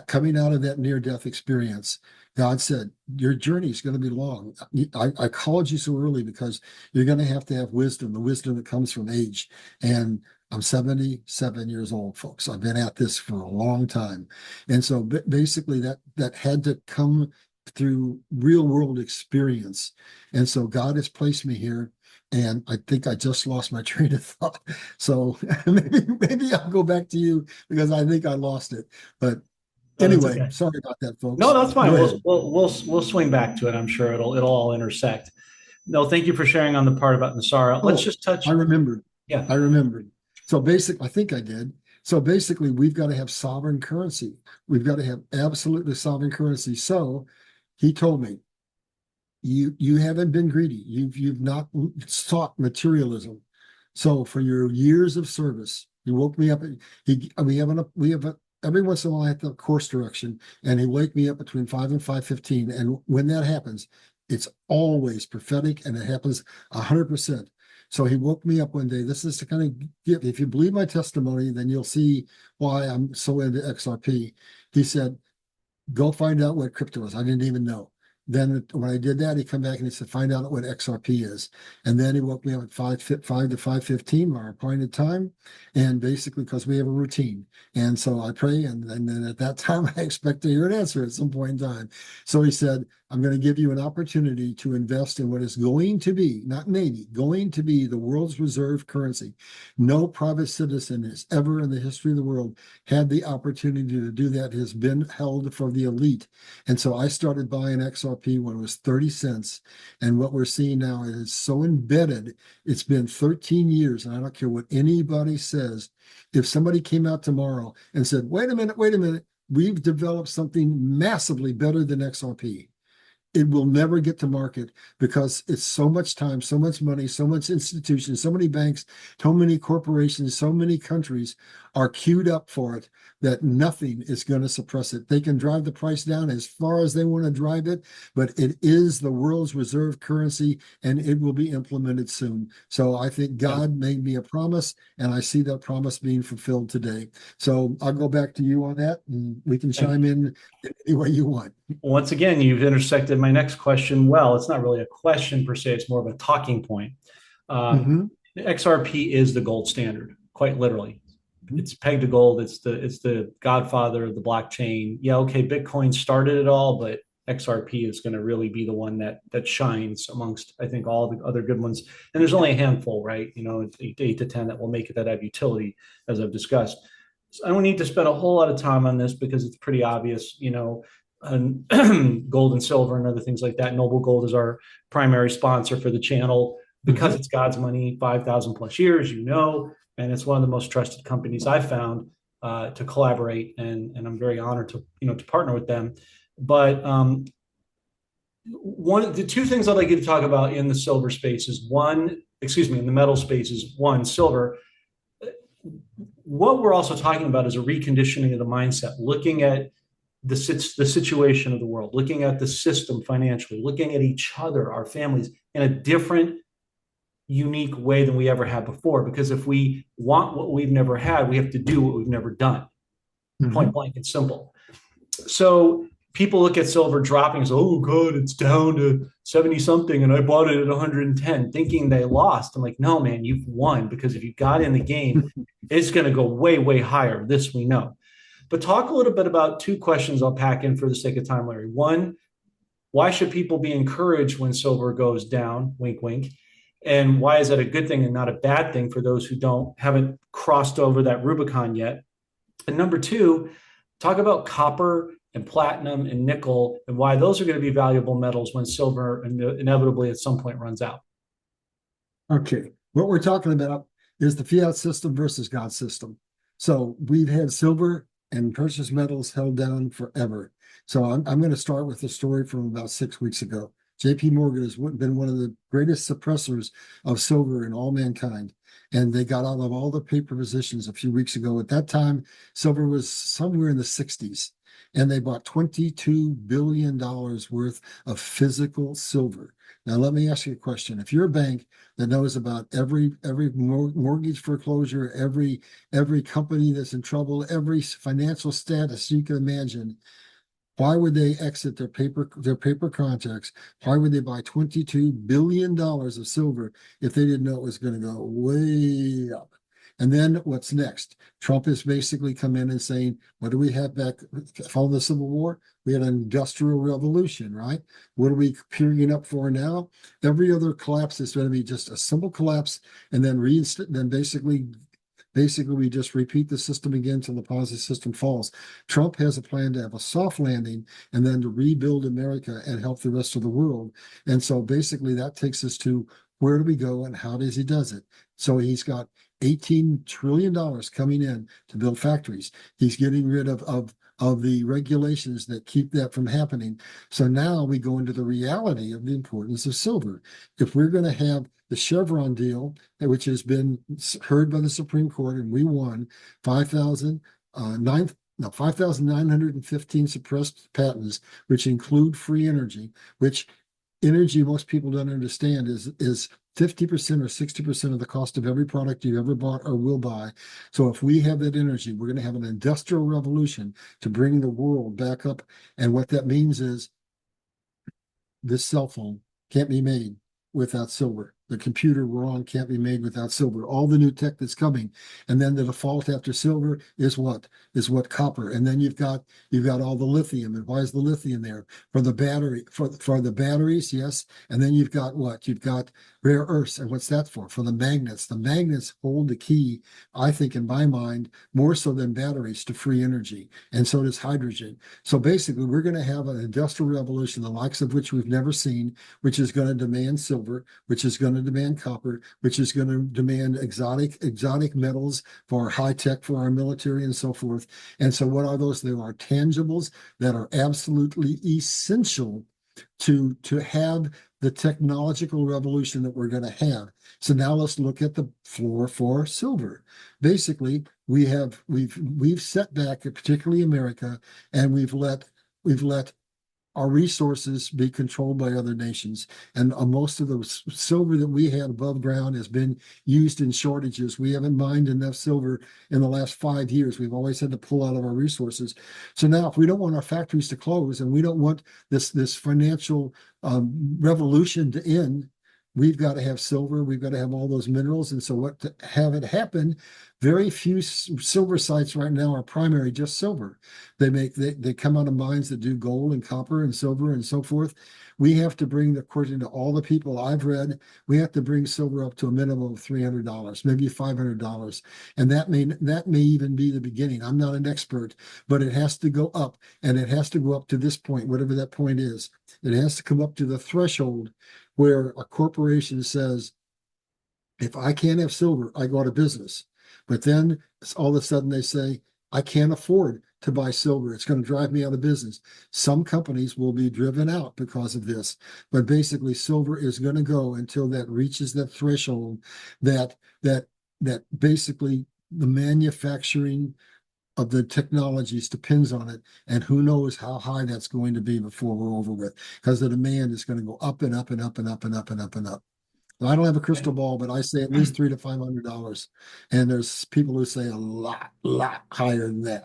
Coming out of that near-death experience, God said, your journey is going to be long. I called you so early because you're going to have wisdom, the wisdom that comes from age. And I'm 77 years old, folks. I've been at this for a long time. And so basically that had to come through real world experience. And so God has placed me here. And I think I just lost my train of thought. So maybe I'll go back to you because I think I lost it. But Oh, that's anyway, okay. sorry about that, No, folks. that's fine. Go We'll ahead. we'll we'll we'll swing back to it. I'm sure it'll all intersect. No, thank you for sharing on the part about Nasara. Let's Oh, just touch. I remembered. Yeah. I remembered. So basically, I think I did. So basically, we've got to have sovereign currency. We've got to have absolutely sovereign currency. So he told me, you haven't been greedy. You've not sought materialism. So for your years of service, he woke me up. We have every once in a while I have the course direction, and he wake me up between 5 and 5:15. And when that happens, it's always prophetic, and it happens 100%. So he woke me up one day. This is to kind of give. If you believe my testimony, then you'll see why I'm so into XRP. He said, "Go find out what crypto is." I didn't even know. Then when I did that, he come back and he said, find out what XRP is. And then he woke me up at 5 to 5:15, our appointed time. And basically, because we have a routine. And so I pray. And then at that time, I expect to hear an answer at some point in time. So he said, I'm going to give you an opportunity to invest in what is going to be, not maybe, going to be the world's reserve currency. No private citizen has ever in the history of the world had the opportunity to do that. It has been held for the elite. And so I started buying XRP when it was 30 cents. And what we're seeing now is so embedded. It's been 13 years, and I don't care what anybody says. If somebody came out tomorrow and said, wait a minute, we've developed something massively better than XRP, it will never get to market because it's so much time, so much money, so much institutions, so many banks, so many corporations, so many countries are queued up for it that nothing is going to suppress it. They can drive the price down as far as they want to drive it, but it is the world's reserve currency and it will be implemented soon. So I think God made me a promise and I see that promise being fulfilled today. So I'll go back to you on that and we can chime in any way you want. Once again, you've intersected my next question. Well, it's not really a question per se, it's more of a talking point. Mm-hmm. XRP is the gold standard, quite literally. It's pegged to gold. It's the godfather of the blockchain. Yeah, okay, Bitcoin started it all, but XRP is going to really be the one that shines amongst, I think, all the other good ones. And there's only a handful, right? It's 8 to 10 that will make it that have utility, as I've discussed. So I don't need to spend a whole lot of time on this because it's pretty obvious, and gold and silver and other things like that. Noble Gold is our primary sponsor for the channel because it's God's money, 5,000 plus years, and it's one of the most trusted companies I've found to collaborate, and I'm very honored to partner with them. But the two things I'd like you to talk about in the silver space is in the metal space is one, silver. What we're also talking about is a reconditioning of the mindset, looking at the situation of the world, looking at the system financially, looking at each other, our families, in a different, unique way than we ever had before. Because if we want what we've never had, we have to do what we've never done. Point blank and simple. So people look at silver dropping and say, oh, good, it's down to 70 something, and I bought it at 110, thinking they lost. I'm like, no, man, you've won, because if you got in the game, it's going to go way, way higher. This we know. But talk a little bit about two questions I'll pack in for the sake of time, Larry. One, why should people be encouraged when silver goes down? Wink, wink. And why is that a good thing and not a bad thing for those who haven't crossed over that Rubicon yet? And number two, talk about copper and platinum and nickel and why those are going to be valuable metals when silver inevitably at some point runs out. Okay. What we're talking about is the fiat system versus God system. So we've had silver and precious metals held down forever. So I'm going to start with a story from about 6 weeks ago. JP Morgan has been one of the greatest suppressors of silver in all mankind. And they got out of all the paper positions a few weeks ago. At that time, silver was somewhere in the 60s. And they bought $22 billion worth of physical silver. Now, let me ask you a question. If you're a bank that knows about every mortgage foreclosure, every company that's in trouble, every financial status you can imagine, why would they exit their paper contracts? Why would they buy $22 billion of silver if they didn't know it was going to go way up? And then what's next? Trump has basically come in and saying, what do we have back following the Civil War? We had an industrial revolution, right? What are we gearing up for now? Every other collapse is going to be just a simple collapse, and then basically we just repeat the system again until the positive system falls. Trump has a plan to have a soft landing and then to rebuild America and help the rest of the world. And so basically that takes us to where do we go and how does he does it? So he's got $18 trillion coming in to build factories. He's getting rid of the regulations that keep that from happening. So now we go into the reality of the importance of silver. If we're going to have the Chevron deal, which has been heard by the Supreme Court, and we won 5,915 suppressed patents, which include free energy, which energy most people don't understand is 50% or 60% of the cost of every product you ever bought or will buy. So if we have that energy, we're going to have an industrial revolution to bring the world back up. And what that means is this cell phone can't be made without silver. The computer we're on can't be made without silver. All the new tech that's coming, and then the default after silver is what? Is what? Copper. And then you've got all the lithium. And why is the lithium there? For the battery, for the batteries, yes. And then you've got what? You've got rare earths. And what's that for? For the magnets. The magnets hold the key, I think, in my mind, more so than batteries, to free energy. And so does hydrogen. So basically, we're going to have an industrial revolution, the likes of which we've never seen, which is going to demand silver, which is going to demand copper, which is going to demand exotic metals for high tech, for our military, and so forth. And so what are those? There are tangibles that are absolutely essential to have the technological revolution that we're going to have. So now let's look at the floor for silver. Basically, we've set back, particularly America, and we've let our resources be controlled by other nations. And most of the silver that we had above ground has been used in shortages. We haven't mined enough silver in the last 5 years. We've always had to pull out of our resources. So now, if we don't want our factories to close, and we don't want this financial revolution to end, we've got to have silver. We've got to have all those minerals. And so what to have it happen, very few silver sites right now are primary just silver. They come out of mines that do gold and copper and silver and so forth. We have to bring, according to all the people I've read, we have to bring silver up to a minimum of $300, maybe $500. And that may even be the beginning. I'm not an expert, but it has to go up, and it has to go up to this point, whatever that point is. It has to come up to the threshold where a corporation says, if I can't have silver, I go out of business. But then all of a sudden they say, I can't afford to buy silver. It's going to drive me out of business. Some companies will be driven out because of this. But basically, silver is going to go until that reaches that threshold that basically the manufacturing of the technologies depends on it. And who knows how high that's going to be before we're over with, because the demand is going to go up and up and up and up and up and up and up. I don't have a crystal ball, but I say at least $300 to $500, and there's people who say a lot higher than that.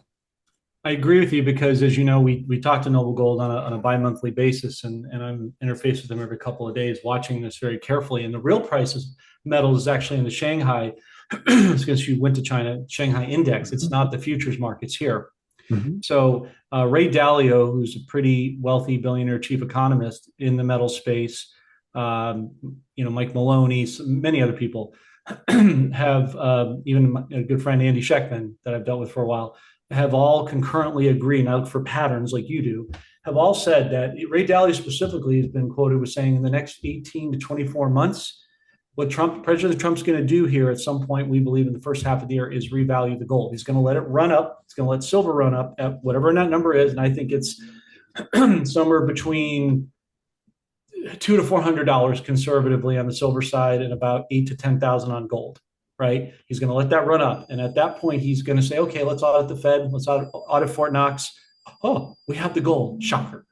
I agree with you because, as you know, we talk to Noble Gold on a bi-monthly basis, and I'm interfaced with them every couple of days, watching this very carefully. And the real price of metal is actually in the Shanghai, because you went to China, Shanghai index. It's not the futures markets here. Mm-hmm. So Ray Dalio, who's a pretty wealthy billionaire chief economist in the metal space, Mike Maloney, many other people have, even a good friend, Andy Sheckman, that I've dealt with for a while, have all concurrently agreed, now for patterns like you do, have all said that Ray Dalio specifically has been quoted with saying in the next 18 to 24 months, what President Trump's going to do here at some point, we believe in the first half of the year, is revalue the gold. He's going to let it run up. He's going to let silver run up at whatever that number is. And I think it's somewhere between $200 to $400 conservatively on the silver side, and about 8 to 10,000 on gold, right? He's going to let that run up. And at that point, he's going to say, okay, let's audit the Fed. Let's audit Fort Knox. Oh, we have the gold. Shocker.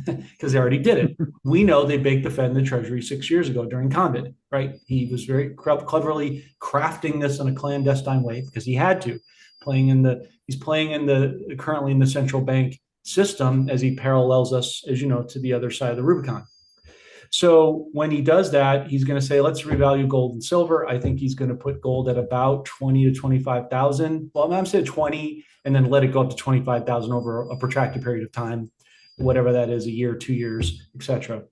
Because they already did it. We know they baked the Fed and the Treasury 6 years ago during COVID, right? He was very cleverly crafting this in a clandestine way because he had to, he's playing currently in the central bank system as he parallels us, as you know, to the other side of the Rubicon. So when he does that, he's going to say, let's revalue gold and silver. I think he's going to put gold at about 20 to 25,000. Well, I'm saying 20, and then let it go up to 25,000 over a protracted period of time, whatever that is, a year, 2 years, etc.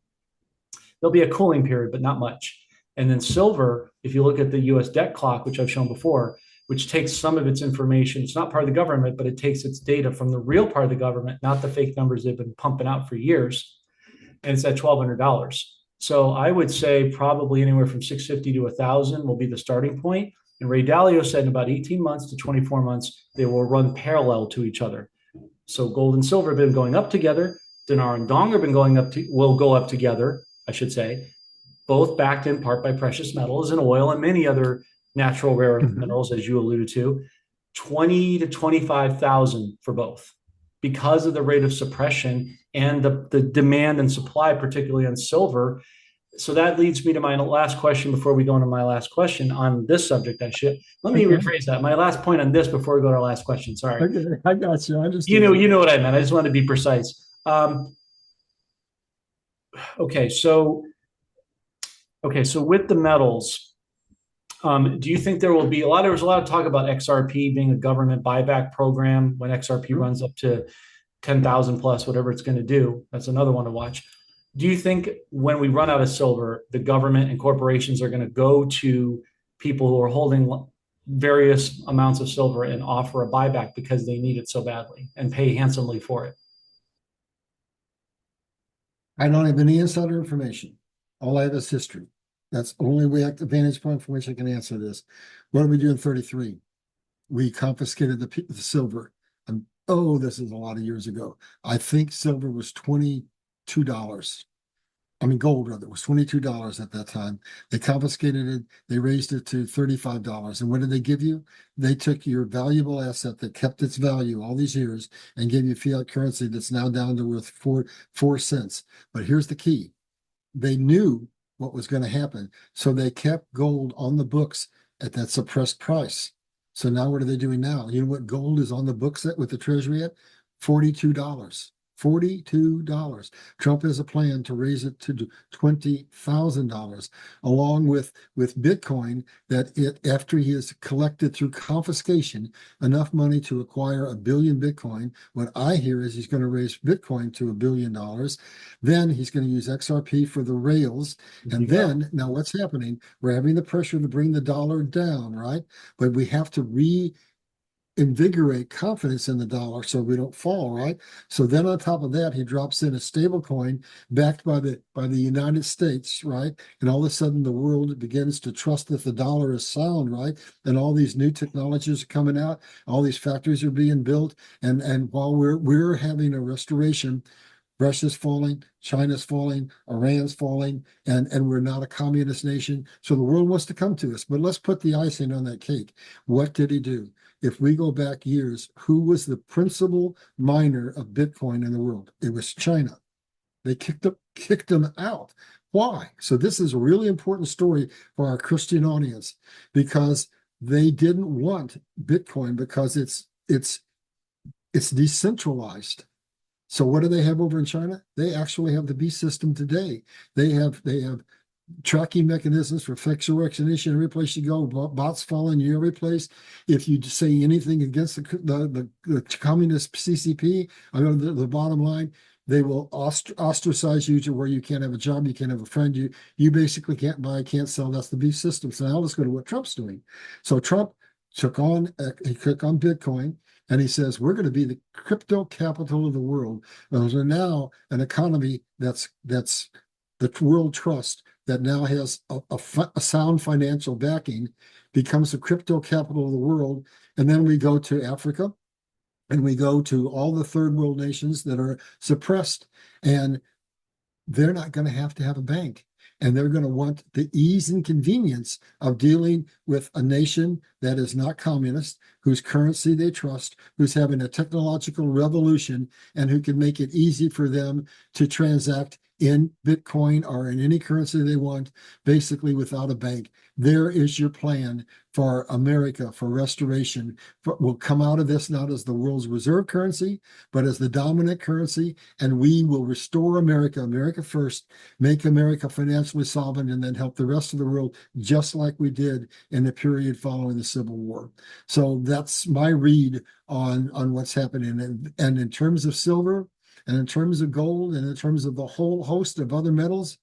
There'll be a cooling period, but not much. And then silver, if you look at the US debt clock, which I've shown before, which takes some of its information, it's not part of the government, but it takes its data from the real part of the government, not the fake numbers they've been pumping out for years. And it's at $1,200. So I would say probably anywhere from 650 to 1,000 will be the starting point. And Ray Dalio said in about 18 months to 24 months, they will run parallel to each other. So gold and silver have been going up together. Dinar and dong have been will go up together, I should say, both backed in part by precious metals and oil and many other natural rare earth minerals, as you alluded to. 20 to 25,000 for both, because of the rate of suppression and the demand and supply, particularly on silver. So that leads me to my last question before we go into my last question on this subject. Let me rephrase that. My last point on this before we go to our last question. Sorry. Okay, I got you. I understand. You know what I meant. I just wanted to be precise. Okay, so with the metals, do you think there will be there was a lot of talk about XRP being a government buyback program when XRP Hmm? runs up to 10,000 plus, whatever it's going to do? That's another one to watch. Do you think when we run out of silver, the government and corporations are going to go to people who are holding various amounts of silver and offer a buyback because they need it so badly and pay handsomely for it? I don't have any insider information. All I have is history. That's the only way, the vantage point from which I can answer this. What did we do in 33? We confiscated the silver. Oh, this is a lot of years ago. I think silver was $22. I mean, gold rather was $22 at that time. They confiscated it. They raised it to $35. And what did they give you? They took your valuable asset that kept its value all these years and gave you fiat currency that's now down to worth four cents. But here's the key. They knew what was going to happen. So they kept gold on the books at that suppressed price. So now what are they doing now? You know what gold is on the books at with the treasury at? $42. $42. Trump has a plan to raise it to $20,000, along with Bitcoin, that it after he has collected through confiscation enough money to acquire a billion Bitcoin. What I hear is he's going to raise Bitcoin to $1 billion. Then he's going to use XRP for the rails. And then now what's happening? We're having the pressure to bring the dollar down, right? But we have to invigorate confidence in the dollar so we don't fall, right? So then on top of that, he drops in a stable coin backed by the United States, right? And all of a sudden the world begins to trust that the dollar is sound, right? And all these new technologies are coming out, all these factories are being built. And while we're having a restoration, Russia's falling, China's falling, Iran's falling, and we're not a communist nation. So the world wants to come to us. But let's put the icing on that cake. What did he do? If we go back years, who was the principal miner of Bitcoin in the world? It was China. They kicked them out. Why? So this is a really important story for our Christian audience, because they didn't want Bitcoin because it's decentralized. So what do they have over in China? They actually have the beast system today. They have tracking mechanisms for facial recognition every place you go. Bots following you every place. If you say anything against the communist CCP, I go to the bottom line, they will ostracize you to where you can't have a job, you can't have a friend, you basically can't buy, can't sell. That's the beast system. So now let's go to what Trump's doing. So Trump he took on Bitcoin. And he says, we're going to be the crypto capital of the world. Those are now an economy that's the world trust that now has a sound financial backing, becomes the crypto capital of the world. And then we go to Africa and we go to all the third world nations that are suppressed. And they're not going to have a bank. And they're going to want the ease and convenience of dealing with a nation that is not communist, whose currency they trust, who's having a technological revolution, and who can make it easy for them to transact in Bitcoin or in any currency they want, basically without a bank. There is your plan for America, for restoration. We'll come out of this not as the world's reserve currency, but as the dominant currency, and we will restore America, America first, make America financially solvent, and then help the rest of the world, just like we did in the period following the Civil War. So that's my read on what's happening. And in terms of silver, and in terms of gold, and in terms of the whole host of other metals,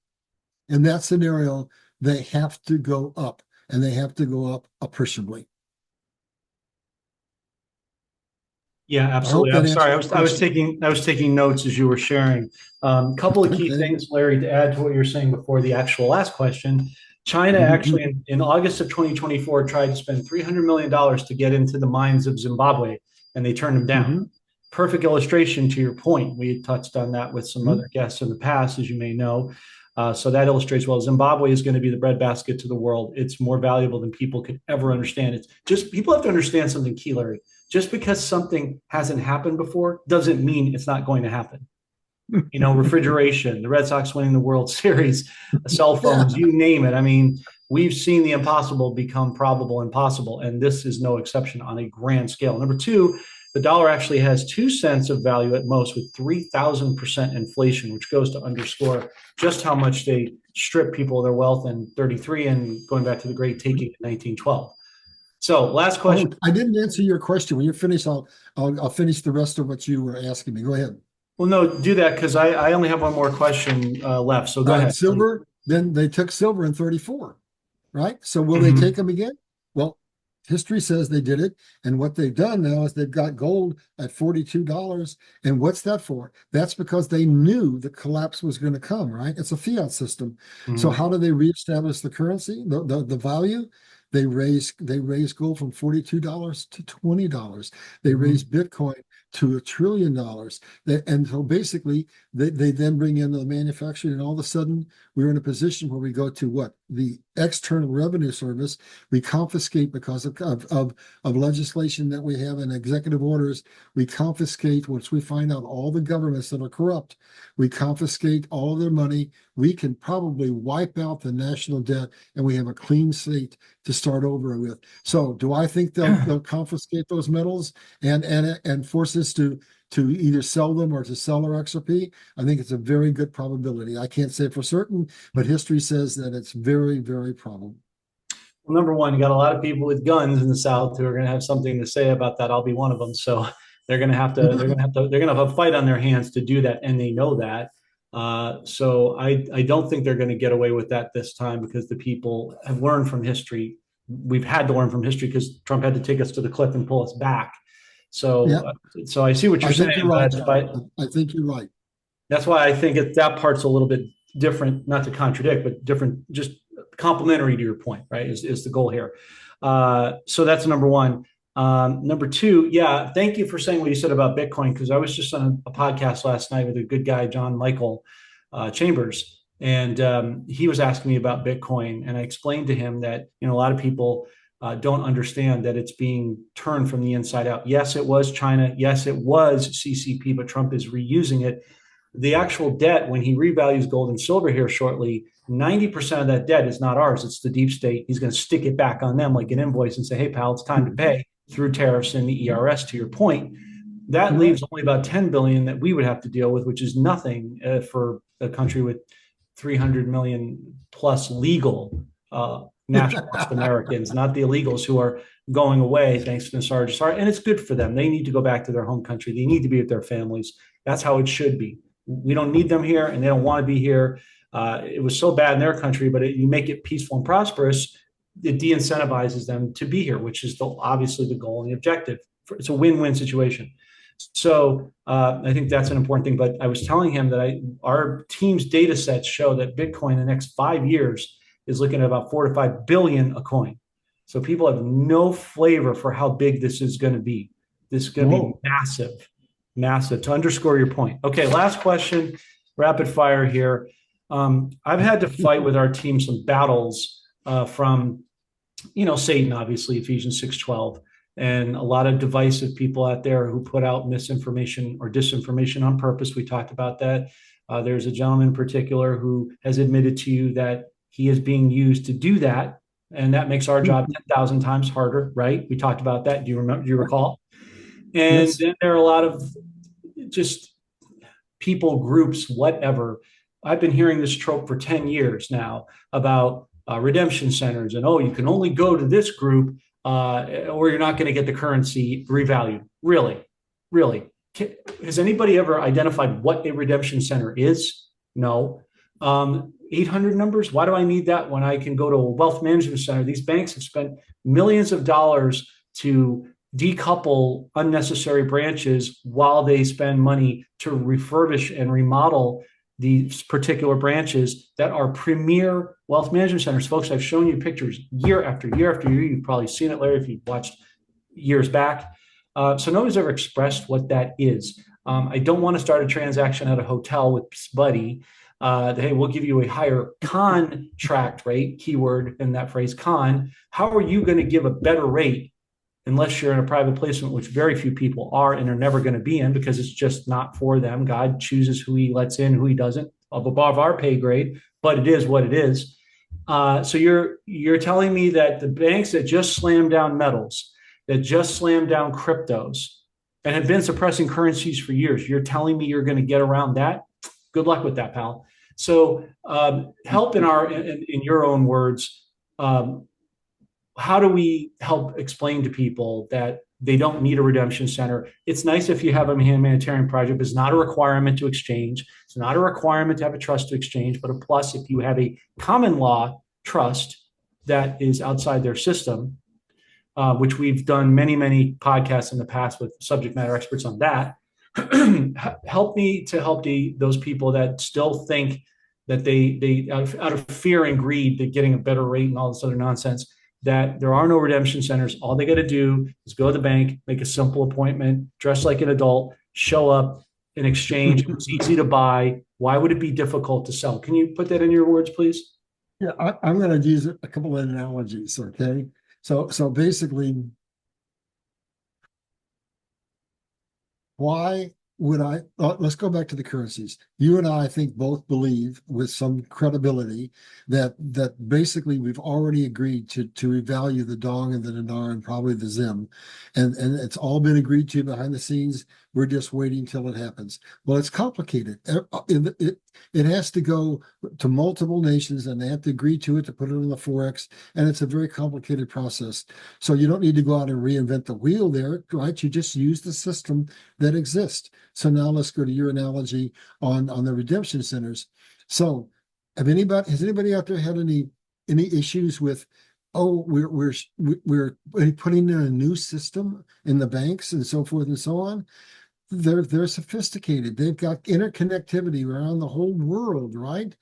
in that scenario, they have to go up, and they have to go up appreciably. Yeah, I hope absolutely. that I'm sorry. answers your I was question. taking notes as you were sharing. Couple of key Okay. things, Larry, to add to what you were saying before the actual last question. China actually, Mhm. in August of 2024, tried to spend $300 million to get into the mines of Zimbabwe, and they turned them down. Mhm. Perfect illustration to your point. We had touched on that with some Mhm. other guests in the past, as you may know. So that illustrates well. Zimbabwe is going to be the breadbasket to the world. It's more valuable than people could ever understand. It's just people have to understand something key, Larry. Just because something hasn't happened before doesn't mean it's not going to happen. You know, refrigeration, the Red Sox winning the World Series, cell Yeah. phones, you name it. I mean, we've seen the impossible become probable and possible, and this is no exception on a grand scale. Number two, The dollar actually has 2 cents of value at most, with 3,000% inflation, which goes to underscore just how much they strip people of their wealth in 33 and going back to the Great Taking in 1912. So, last Oh, question. I didn't answer your question. When you're finished, I'll finish the rest of what you were asking me. Go ahead. Well, no, do that because I only have one more question left. So go All right, ahead. silver. Then they took silver in 34, right? So will they Mhm. take them again? Well, history says they did it. And what they've done now is they've got gold at $42. And what's that for? That's because they knew the collapse was going to come, right? It's a fiat system. So Mhm. how do they reestablish the currency, the value? They raise gold from $42 to $20. They Mhm. raise Bitcoin to $1 trillion. And so basically they then bring in the manufacturing, and all of a sudden we're in a position where we go to what? The External Revenue Service. We confiscate because of legislation that we have and executive orders. We confiscate once we find out all the governments that are corrupt. We confiscate all of their money. We can probably wipe out the national debt, and we have a clean slate to start over with. So, do I think they'll confiscate those metals and force us to either sell them or to sell our XRP? I think it's a very good probability. I can't say for certain, but history says that it's very, very probable. Well, number one, you got a lot of people with guns in the South who are going to have something to say about that. I'll be one of them. So they're going to have a fight on their hands to do that, and they know that. So I don't think they're going to get away with that this time because the people have learned from history. We've had to learn from history because Trump had to take us to the cliff and pull us back. So, Yeah, so I see what you're I think you're saying, right, but John. I think you're right. that's why I think that part's a little bit different, not to contradict, but different, just complementary to your point, right? Is the goal here. So that's number one. Number two, yeah, thank you for saying what you said about Bitcoin, because I was just on a podcast last night with a good guy, John Michael Chambers, and he was asking me about Bitcoin, and I explained to him that a lot of people don't understand that it's being turned from the inside out. Yes, it was China. Yes, it was CCP, but Trump is reusing it. The actual debt, when he revalues gold and silver here shortly, 90% of that debt is not ours. It's the deep state. He's going to stick it back on them like an invoice and say, hey, pal, it's time to pay through tariffs and the ERS, to your point. That Right. leaves only about 10 billion that we would have to deal with, which is nothing for a country with 300 million plus legal nationalist Americans, not the illegals who are going away thanks to Nesara. And it's good for them. They need to go back to their home country. They need to be with their families. That's how it should be. We don't need them here, and they don't want to be here. It was so bad in their country, but you make it peaceful and prosperous, it de-incentivizes them to be here, which is obviously the goal and the objective. It's a win-win situation. So I think that's an important thing. But I was telling him that our team's data sets show that Bitcoin in the next 5 years is looking at about 4 to 5 billion a coin. So people have no flavor for how big this is going to be. This is going to be Whoa. massive, massive. To underscore your point. Okay, last question, rapid fire here. I've had to fight with our team some battles from Satan, obviously, Ephesians 6:12, and a lot of divisive people out there who put out misinformation or disinformation on purpose. We talked about that. There's a gentleman in particular who has admitted to you that he is being used to do that, and that makes our job 10,000 times harder, right? We talked about that. Do you remember? Do you recall? And Yes. then there are a lot of just people, groups, whatever. I've been hearing this trope for 10 years now about redemption centers and, oh, you can only go to this group or you're not going to get the currency revalued. Really? Really? Has anybody ever identified what a redemption center is? No. 800 numbers? Why do I need that when I can go to a wealth management center? These banks have spent millions of dollars to decouple unnecessary branches while they spend money to refurbish and remodel these particular branches that are premier wealth management centers. Folks, I've shown you pictures year after year after year. You've probably seen it, Larry, if you've watched years back. So nobody's ever expressed what that is. I don't want to start a transaction at a hotel with Buddy. Hey, we'll give you a higher contract rate, keyword in that phrase, con. How are you going to give a better rate unless you're in a private placement, which very few people are and are never going to be in because it's just not for them? God chooses who he lets in, who he doesn't, above our pay grade, but it is what it is. So you're telling me that the banks that just slam down metals, that just slam down cryptos, and have been suppressing currencies for years. You're telling me you're going to get around that? Good luck with that, pal. So, help in your own words. Um, how do we help explain to people that they don't need a redemption center? It's nice if you have a humanitarian project. It's not a requirement to exchange. It's not a requirement to have a trust to exchange, but a plus if you have a common law trust that is outside their system, which we've done many, many podcasts in the past with subject matter experts on that. Help me to help those people that still think that they out of fear and greed, they're getting a better rate and all this other nonsense, that there are no redemption centers. All they got to do is go to the bank, make a simple appointment, dress like an adult, show up, in exchange. It's easy to buy. Why would it be difficult to sell? Can you put that in your words, please? Yeah, I'm going to use a couple of analogies. Okay, so basically, why would let's go back to the currencies. You and I think, both believe with some credibility that basically we've already agreed to revalue the dong and the dinar and probably the zim, and it's all been agreed to behind the scenes. We're just waiting till it happens. Well, it's complicated. It has to go to multiple nations, and they have to agree to it to put it on the forex, and it's a very complicated process. So you don't need to go out and reinvent the wheel there, right? You just use the system that exists. So now let's go to your analogy on the redemption centers. So has anybody out there had any issues with, oh, we're putting in a new system in the banks and so forth and so on? They're sophisticated. They've got interconnectivity around the whole world, right?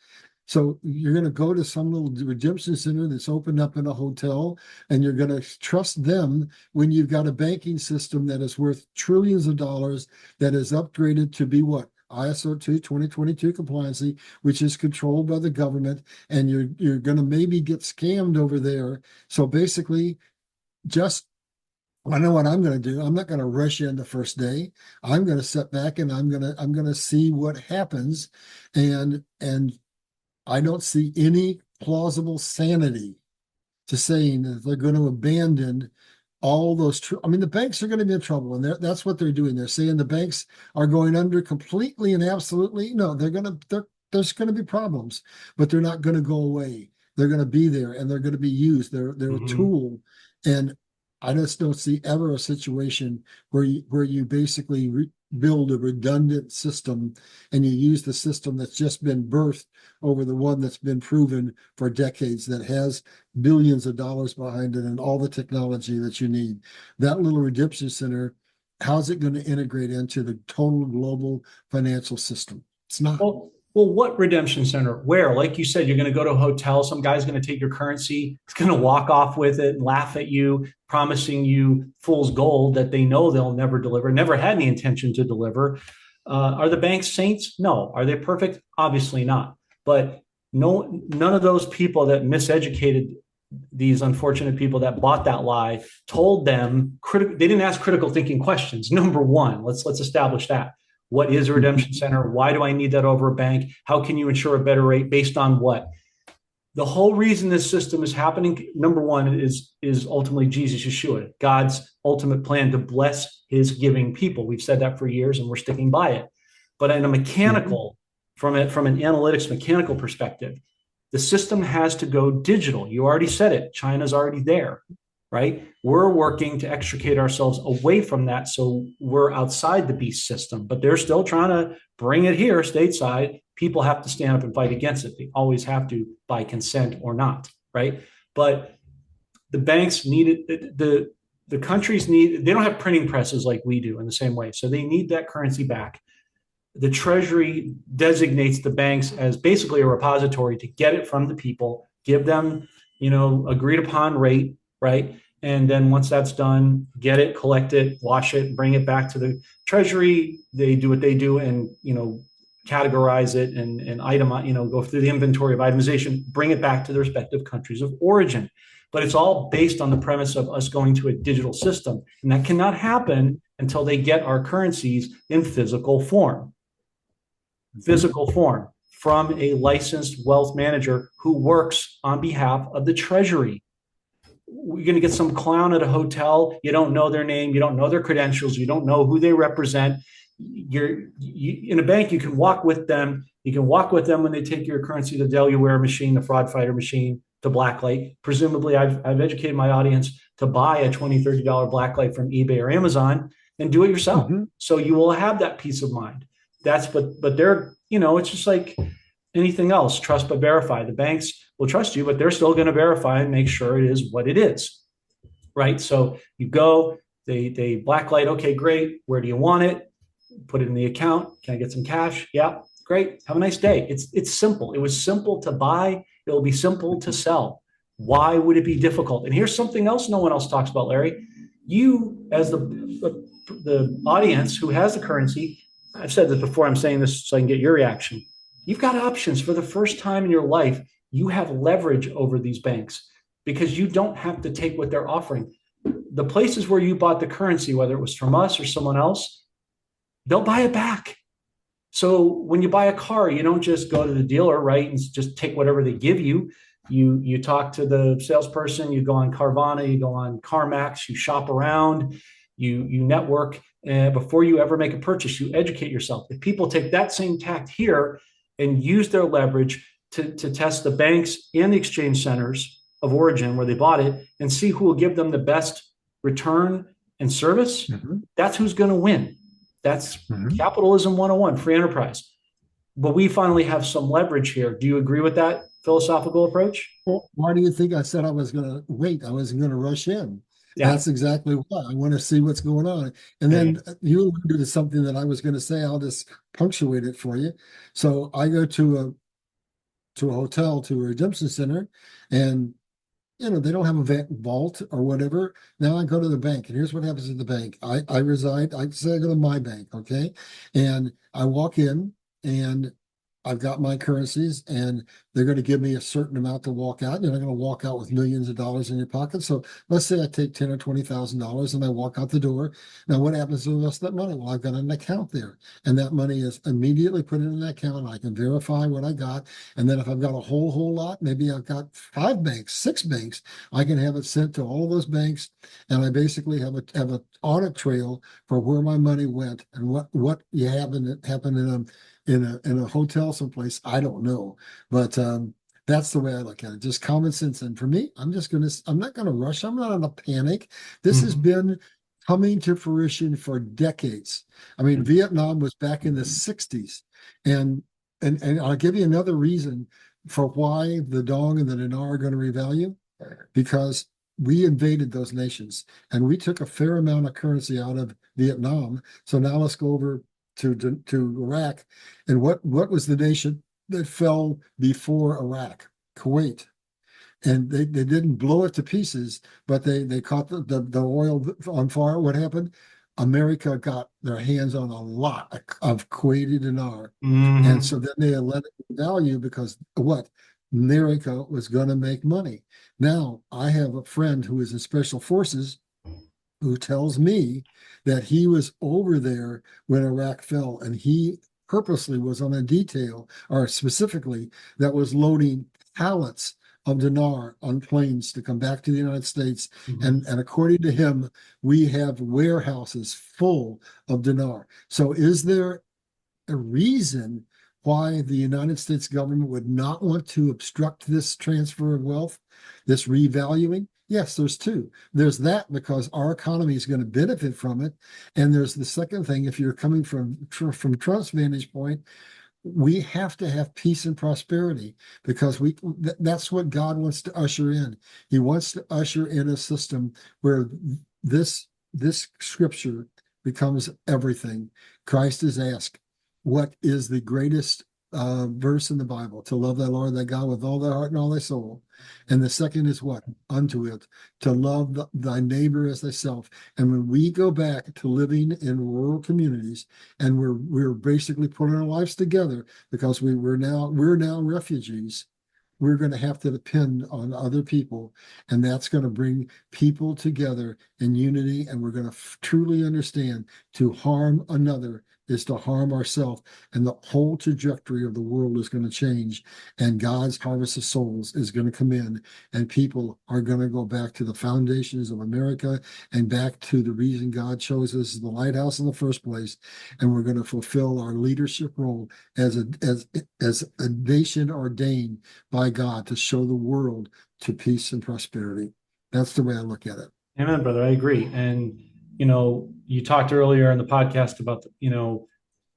So you're going to go to some little redemption center that's opened up in a hotel, and you're going to trust them when you've got a banking system that is worth trillions of dollars, that is upgraded to be what? ISO 2 2022 compliancy, which is controlled by the government, and you're going to maybe get scammed over there. So basically, just I know what I'm going to do. I'm not going to rush in the first day. I'm going to sit back and I'm going to see what happens, and I don't see any plausible sanity to saying that they're going to abandon all those. I mean, the banks are going to be in trouble, and that's what they're doing. They're saying the banks are going under completely and absolutely. No, there's going to be problems, but they're not going to go away. They're going to be there, and they're going to be used. They're a tool, and I just don't see ever a situation where you basically build a redundant system, and you use the system that's just been birthed over the one that's been proven for decades, that has billions of dollars behind it and all the technology that you need. That little redemption center, how's it going to integrate into the total global financial system? It's not. Well, what redemption center? Where? Like you said, you're going to go to a hotel. Some guy's going to take your currency. He's going to walk off with it and laugh at you, promising you fool's gold that they know they'll never deliver, never had any intention to deliver. Are the banks saints? No. Are they perfect? Obviously not. But no, none of those people that miseducated these unfortunate people that bought that lie told them they didn't ask critical thinking questions. Number one, let's establish that. What is a redemption center? Why do I need that over a bank? How can you ensure a better rate based on what? The whole reason this system is happening, number one, is ultimately Jesus Yeshua, God's ultimate plan to bless his giving people. We've said that for years, and we're sticking by it. But in a mechanical, from an analytics mechanical perspective, the system has to go digital. You already said it. China's already there. Right? We're working to extricate ourselves away from that, so we're outside the beast system, but they're still trying to bring it here stateside. People have to stand up and fight against it. They always have to, by consent or not, right? But the banks need it. The countries need, they don't have printing presses like we do in the same way, so they need that currency back. The Treasury designates the banks as basically a repository to get it from the people, give them, agreed upon rate, right? And then once that's done, get it, collect it, wash it, bring it back to the Treasury. They do what they do and, categorize it and itemize, go through the inventory of itemization, bring it back to the respective countries of origin. But it's all based on the premise of us going to a digital system. And that cannot happen until they get our currencies in physical form from a licensed wealth manager who works on behalf of the Treasury. you're going to get some clown at a hotel. You don't know their name. You don't know their credentials. You don't know who they represent. In a bank, you can walk with them. You can walk with them when they take your currency to the Delaware machine, the fraud fighter machine, to Blacklight. Presumably, I've educated my audience to buy a $20, $30 Blacklight from eBay or Amazon and do it yourself. Mhm. So you will have that peace of mind. But they're, it's just like anything else, trust but verify. The banks will trust you, but they're still going to verify and make sure it is what it is, right? So you go, they blacklight. Okay, great. Where do you want it? Put it in the account. Can I get some cash? Yeah, great. Have a nice day. It's simple. It was simple to buy. It will be simple to sell. Why would it be difficult? And here's something else no one else talks about, Larry. You, as the audience who has the currency, I've said this before. I'm saying this so I can get your reaction. You've got options for the first time in your life. You have leverage over these banks because you don't have to take what they're offering. The places where you bought the currency, whether it was from us or someone else, they'll buy it back. So when you buy a car, you don't just go to the dealer, right, and just take whatever they give you. You talk to the salesperson, you go on Carvana, you go on CarMax, you shop around, you network. Before you ever make a purchase, you educate yourself. If people take that same tact here and use their leverage to test the banks and the exchange centers of origin where they bought it and see who will give them the best return and service, that's who's going to win. That's capitalism 101, free enterprise. But we finally have some leverage here. Do you agree with that philosophical approach? Well, why do you think I said I was going to wait? I wasn't going to rush in. Yeah. That's exactly why. I want to see what's going on. And then you alluded to something that I was going to say. I'll just punctuate it for you. So I go to a hotel, to a redemption center, and they don't have a vault or whatever. Now I go to the bank, and here's what happens at the bank. I reside, I say I go to my bank, okay? And I walk in, and I've got my currencies, and they're going to give me a certain amount to walk out. You're not going to walk out with millions of dollars in your pocket. So let's say I take $10,000 or $20,000 and I walk out the door. Now, what happens to the rest of that money? Well, I've got an account there, and that money is immediately put in an account. I can verify what I got. And then if I've got a whole lot, maybe I've got 5 banks, 6 banks, I can have it sent to all of those banks. And I basically have an audit trail for where my money went and what you happened in them in a hotel someplace. I don't know, but that's the way I look at it. Just common sense. And for me, I'm not gonna rush. I'm not in a panic. This has been coming to fruition for decades. I mean, Vietnam was back in the 60s. And I'll give you another reason for why the Dong and the Dinar are going to revalue, because we invaded those nations and we took a fair amount of currency out of Vietnam. So now let's go over to Iraq. And what was the nation that fell before Iraq? Kuwait. And they didn't blow it to pieces, but they caught the oil on fire. What happened? America got their hands on a lot of Kuwaiti dinar. And so then they let it value because what? America was going to make money. Now, I have a friend who is in special forces who tells me that he was over there when Iraq fell, and he purposely was on a detail, or specifically, that was loading pallets of dinar on planes to come back to the United States. And according to him, we have warehouses full of dinar. So is there a reason why the United States government would not want to obstruct this transfer of wealth, this revaluing? Yes, there's two. There's that because our economy is going to benefit from it. And there's the second thing, if you're coming from Trump's vantage point, we have to have peace and prosperity because that's what God wants to usher in. He wants to usher in a system where this scripture becomes everything. Christ is asked, what is the greatest verse in the Bible? To love thy Lord thy God with all thy heart and all thy soul. And the second is what? Unto it, to love thy neighbor as thyself. And when we go back to living in rural communities, and we're basically putting our lives together because we're now refugees, we're going to have to depend on other people, and that's going to bring people together in unity. And we're going to truly understand to harm another is to harm ourselves, and the whole trajectory of the world is going to change, and God's harvest of souls is going to come in, and people are going to go back to the foundations of America and back to the reason God chose us as the lighthouse in the first place, and we're going to fulfill our leadership role as a nation ordained by God to show the world to peace and prosperity. That's the way I look at it. Amen, brother. I agree. And, you talked earlier in the podcast about,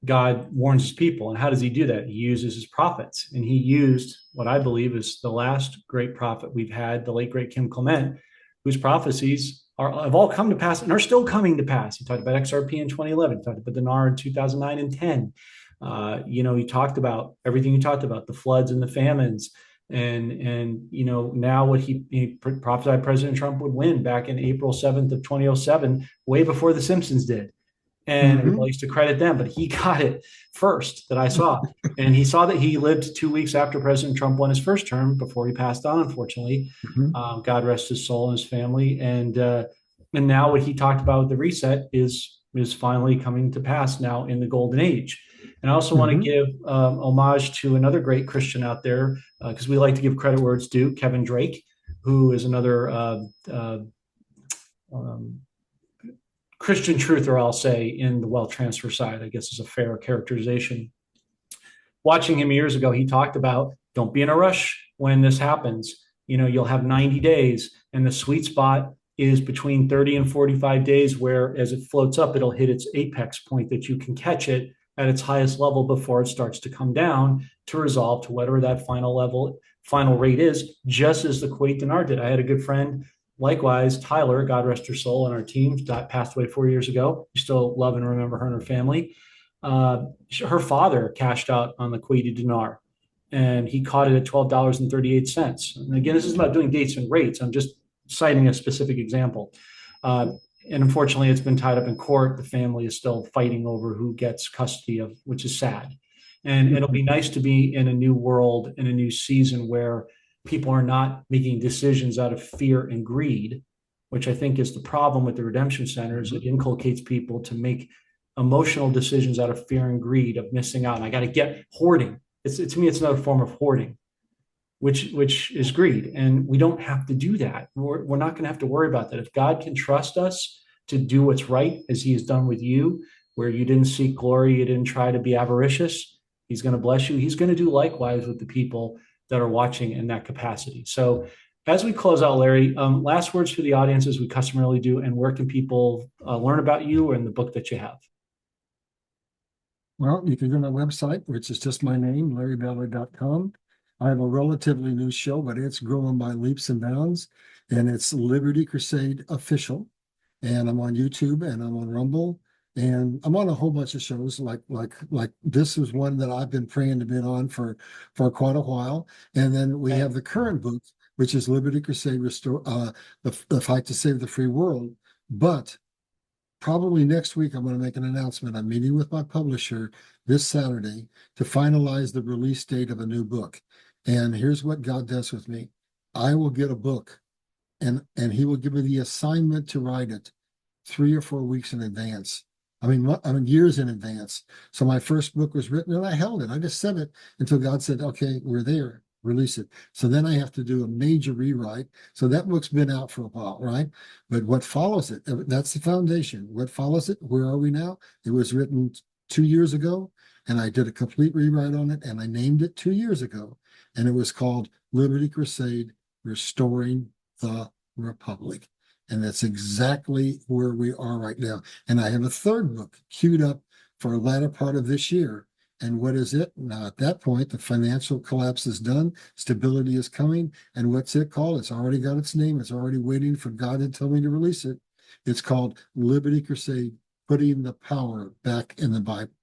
God warns his people. And how does he do that? He uses his prophets. And he used what I believe is the last great prophet we've had, the late, great Kim Clement, whose prophecies have all come to pass and are still coming to pass. He talked about XRP in 2011, he talked about Dinar in 2009 and 10. He talked about everything he talked about, the floods and the famines. And now what he prophesied President Trump would win back in April 7th of 2007, way before the Simpsons did. And everybody likes to credit them, but he got it first that I saw. And he saw that he lived 2 weeks after President Trump won his first term before he passed on, unfortunately. God rest his soul and his family. And now what he talked about with the reset is finally coming to pass now in the golden age. And I also want to give homage to another great Christian out there, because we like to give credit where it's due, Kevin Drake, who is another Christian truther, I'll say, in the wealth transfer side, I guess is a fair characterization. Watching him years ago, he talked about don't be in a rush when this happens. You'll have 90 days, and the sweet spot is between 30 and 45 days, where as it floats up, it'll hit its apex point that you can catch it at its highest level before it starts to come down to resolve to whatever that final rate is, just as the Kuwait dinar did. I had a good friend, likewise, Tyler, God rest her soul, on our team, passed away 4 years ago. We still love and remember her and her family. Her father cashed out on the Kuwaiti dinar, and he caught it at $12.38. And again, this is not doing dates and rates. I'm just citing a specific example. And unfortunately, it's been tied up in court. The family is still fighting over who gets custody of, which is sad. And it'll be nice to be in a new world, in a new season where people are not making decisions out of fear and greed, which I think is the problem with the redemption centers. It inculcates people to make emotional decisions out of fear and greed of missing out. And I got to get hoarding. To me, it's another form of hoarding, which is greed. And we don't have to do that. We're not going to have to worry about that. If God can trust us to do what's right, as he has done with you, where you didn't seek glory, you didn't try to be avaricious, he's going to bless you. He's going to do likewise with the people that are watching in that capacity. So as we close out, Larry, last words for the audience, as we customarily do, and where can people learn about you and the book that you have? Well, you can go to my website, which is just my name, LarryBallard.com. I have a relatively new show, but it's growing by leaps and bounds, and it's Liberty Crusade Official. And I'm on YouTube, and I'm on Rumble, and I'm on a whole bunch of shows. Like this is one that I've been praying to be on for quite a while. And then we have the current book, which is Liberty Crusade Restore, the Fight to Save the Free World. But probably next week, I'm going to make an announcement. I'm meeting with my publisher this Saturday to finalize the release date of a new book. And here's what God does with me. I will get a book, and he will give me the assignment to write it 3 or 4 weeks in advance. I mean, years in advance. So my first book was written, and I held it. I just said it until God said, okay, we're there, release it. So then I have to do a major rewrite. So that book's been out for a while, right? But what follows it, that's the foundation. What follows it, where are we now? It was written 2 years ago, and I did a complete rewrite on it, and I named it 2 years ago. And it was called Liberty Crusade, Restoring the Republic. And that's exactly where we are right now. And I have a third book queued up for a latter part of this year. And what is it? Now, at that point, the financial collapse is done. Stability is coming. And what's it called? It's already got its name. It's already waiting for God to tell me to release it. It's called Liberty Crusade, Putting the Power Back in the Bible.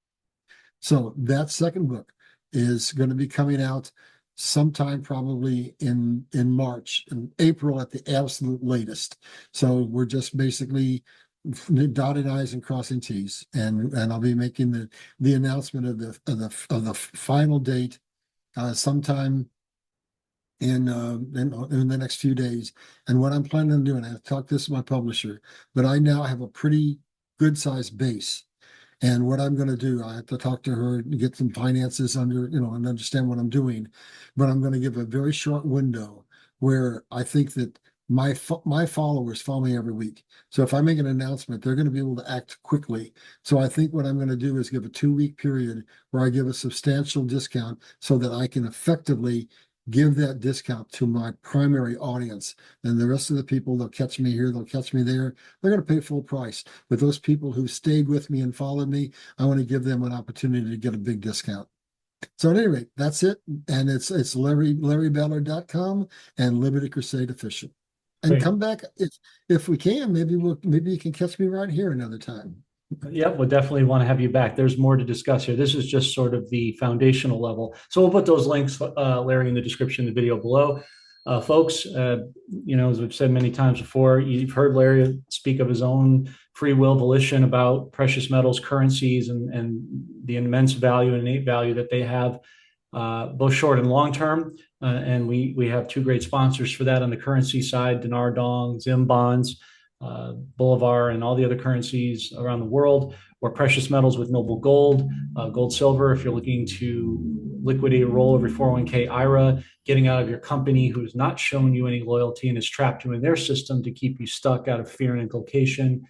So that second book is going to be coming out sometime probably in March, in April at the absolute latest. So we're just basically dotting I's and crossing T's, and I'll be making the announcement of the final date sometime in the next few days. And what I'm planning on doing, I have talked this to my publisher, but I now have a pretty good sized base. And what I'm going to do, I have to talk to her and get some finances under, and understand what I'm doing. But I'm going to give a very short window where I think that my followers follow me every week. So if I make an announcement, they're going to be able to act quickly. So I think what I'm going to do is give a 2 week period where I give a substantial discount so that I can effectively give that discount to my primary audience. And the rest of the people, they'll catch me here, they'll catch me there. They're going to pay full price. But those people who stayed with me and followed me, I want to give them an opportunity to get a big discount. So at any rate, that's it. And it's LarryBallard.com and Liberty Crusade Official. And Great. come back if we can, maybe you can catch me right here another time. Yep, we'll definitely want to have you back. There's more to discuss here. This is just sort of the foundational level. So we'll put those links, Larry, in the description of the video below. Folks, as we've said many times before, you've heard Larry speak of his own free will volition about precious metals, currencies, and the immense value and innate value that they have, both short and long term. And we have two great sponsors for that on the currency side: Dinar Dong, Zim Bonds, Bolivar, and all the other currencies around the world, or precious metals with Noble Gold, gold, silver. If you're looking to liquidate a roll over 401k IRA, getting out of your company who has not shown you any loyalty and has trapped you in their system to keep you stuck out of fear and inculcation.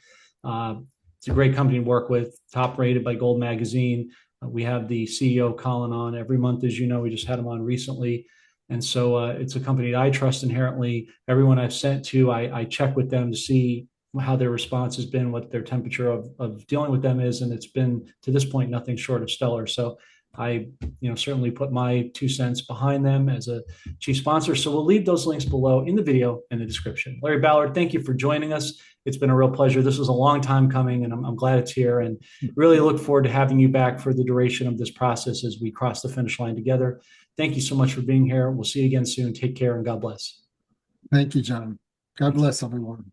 It's a great company to work with, top rated by Gold Magazine. We have the CEO Colin on every month, as you know. We just had him on recently. And so it's a company that I trust inherently. Everyone I've sent to, I check with them to see how their response has been, what their temperature of dealing with them is. And it's been, to this point, nothing short of stellar. So I certainly put my 2 cents behind them as a chief sponsor. So we'll leave those links below in the video and the description. Larry Ballard, thank you for joining us. It's been a real pleasure. This was a long time coming, and I'm glad it's here, and really look forward to having you back for the duration of this process as we cross the finish line together. Thank you so much for being here. We'll see you again soon. Take care and God bless. Thank you, John. God bless everyone.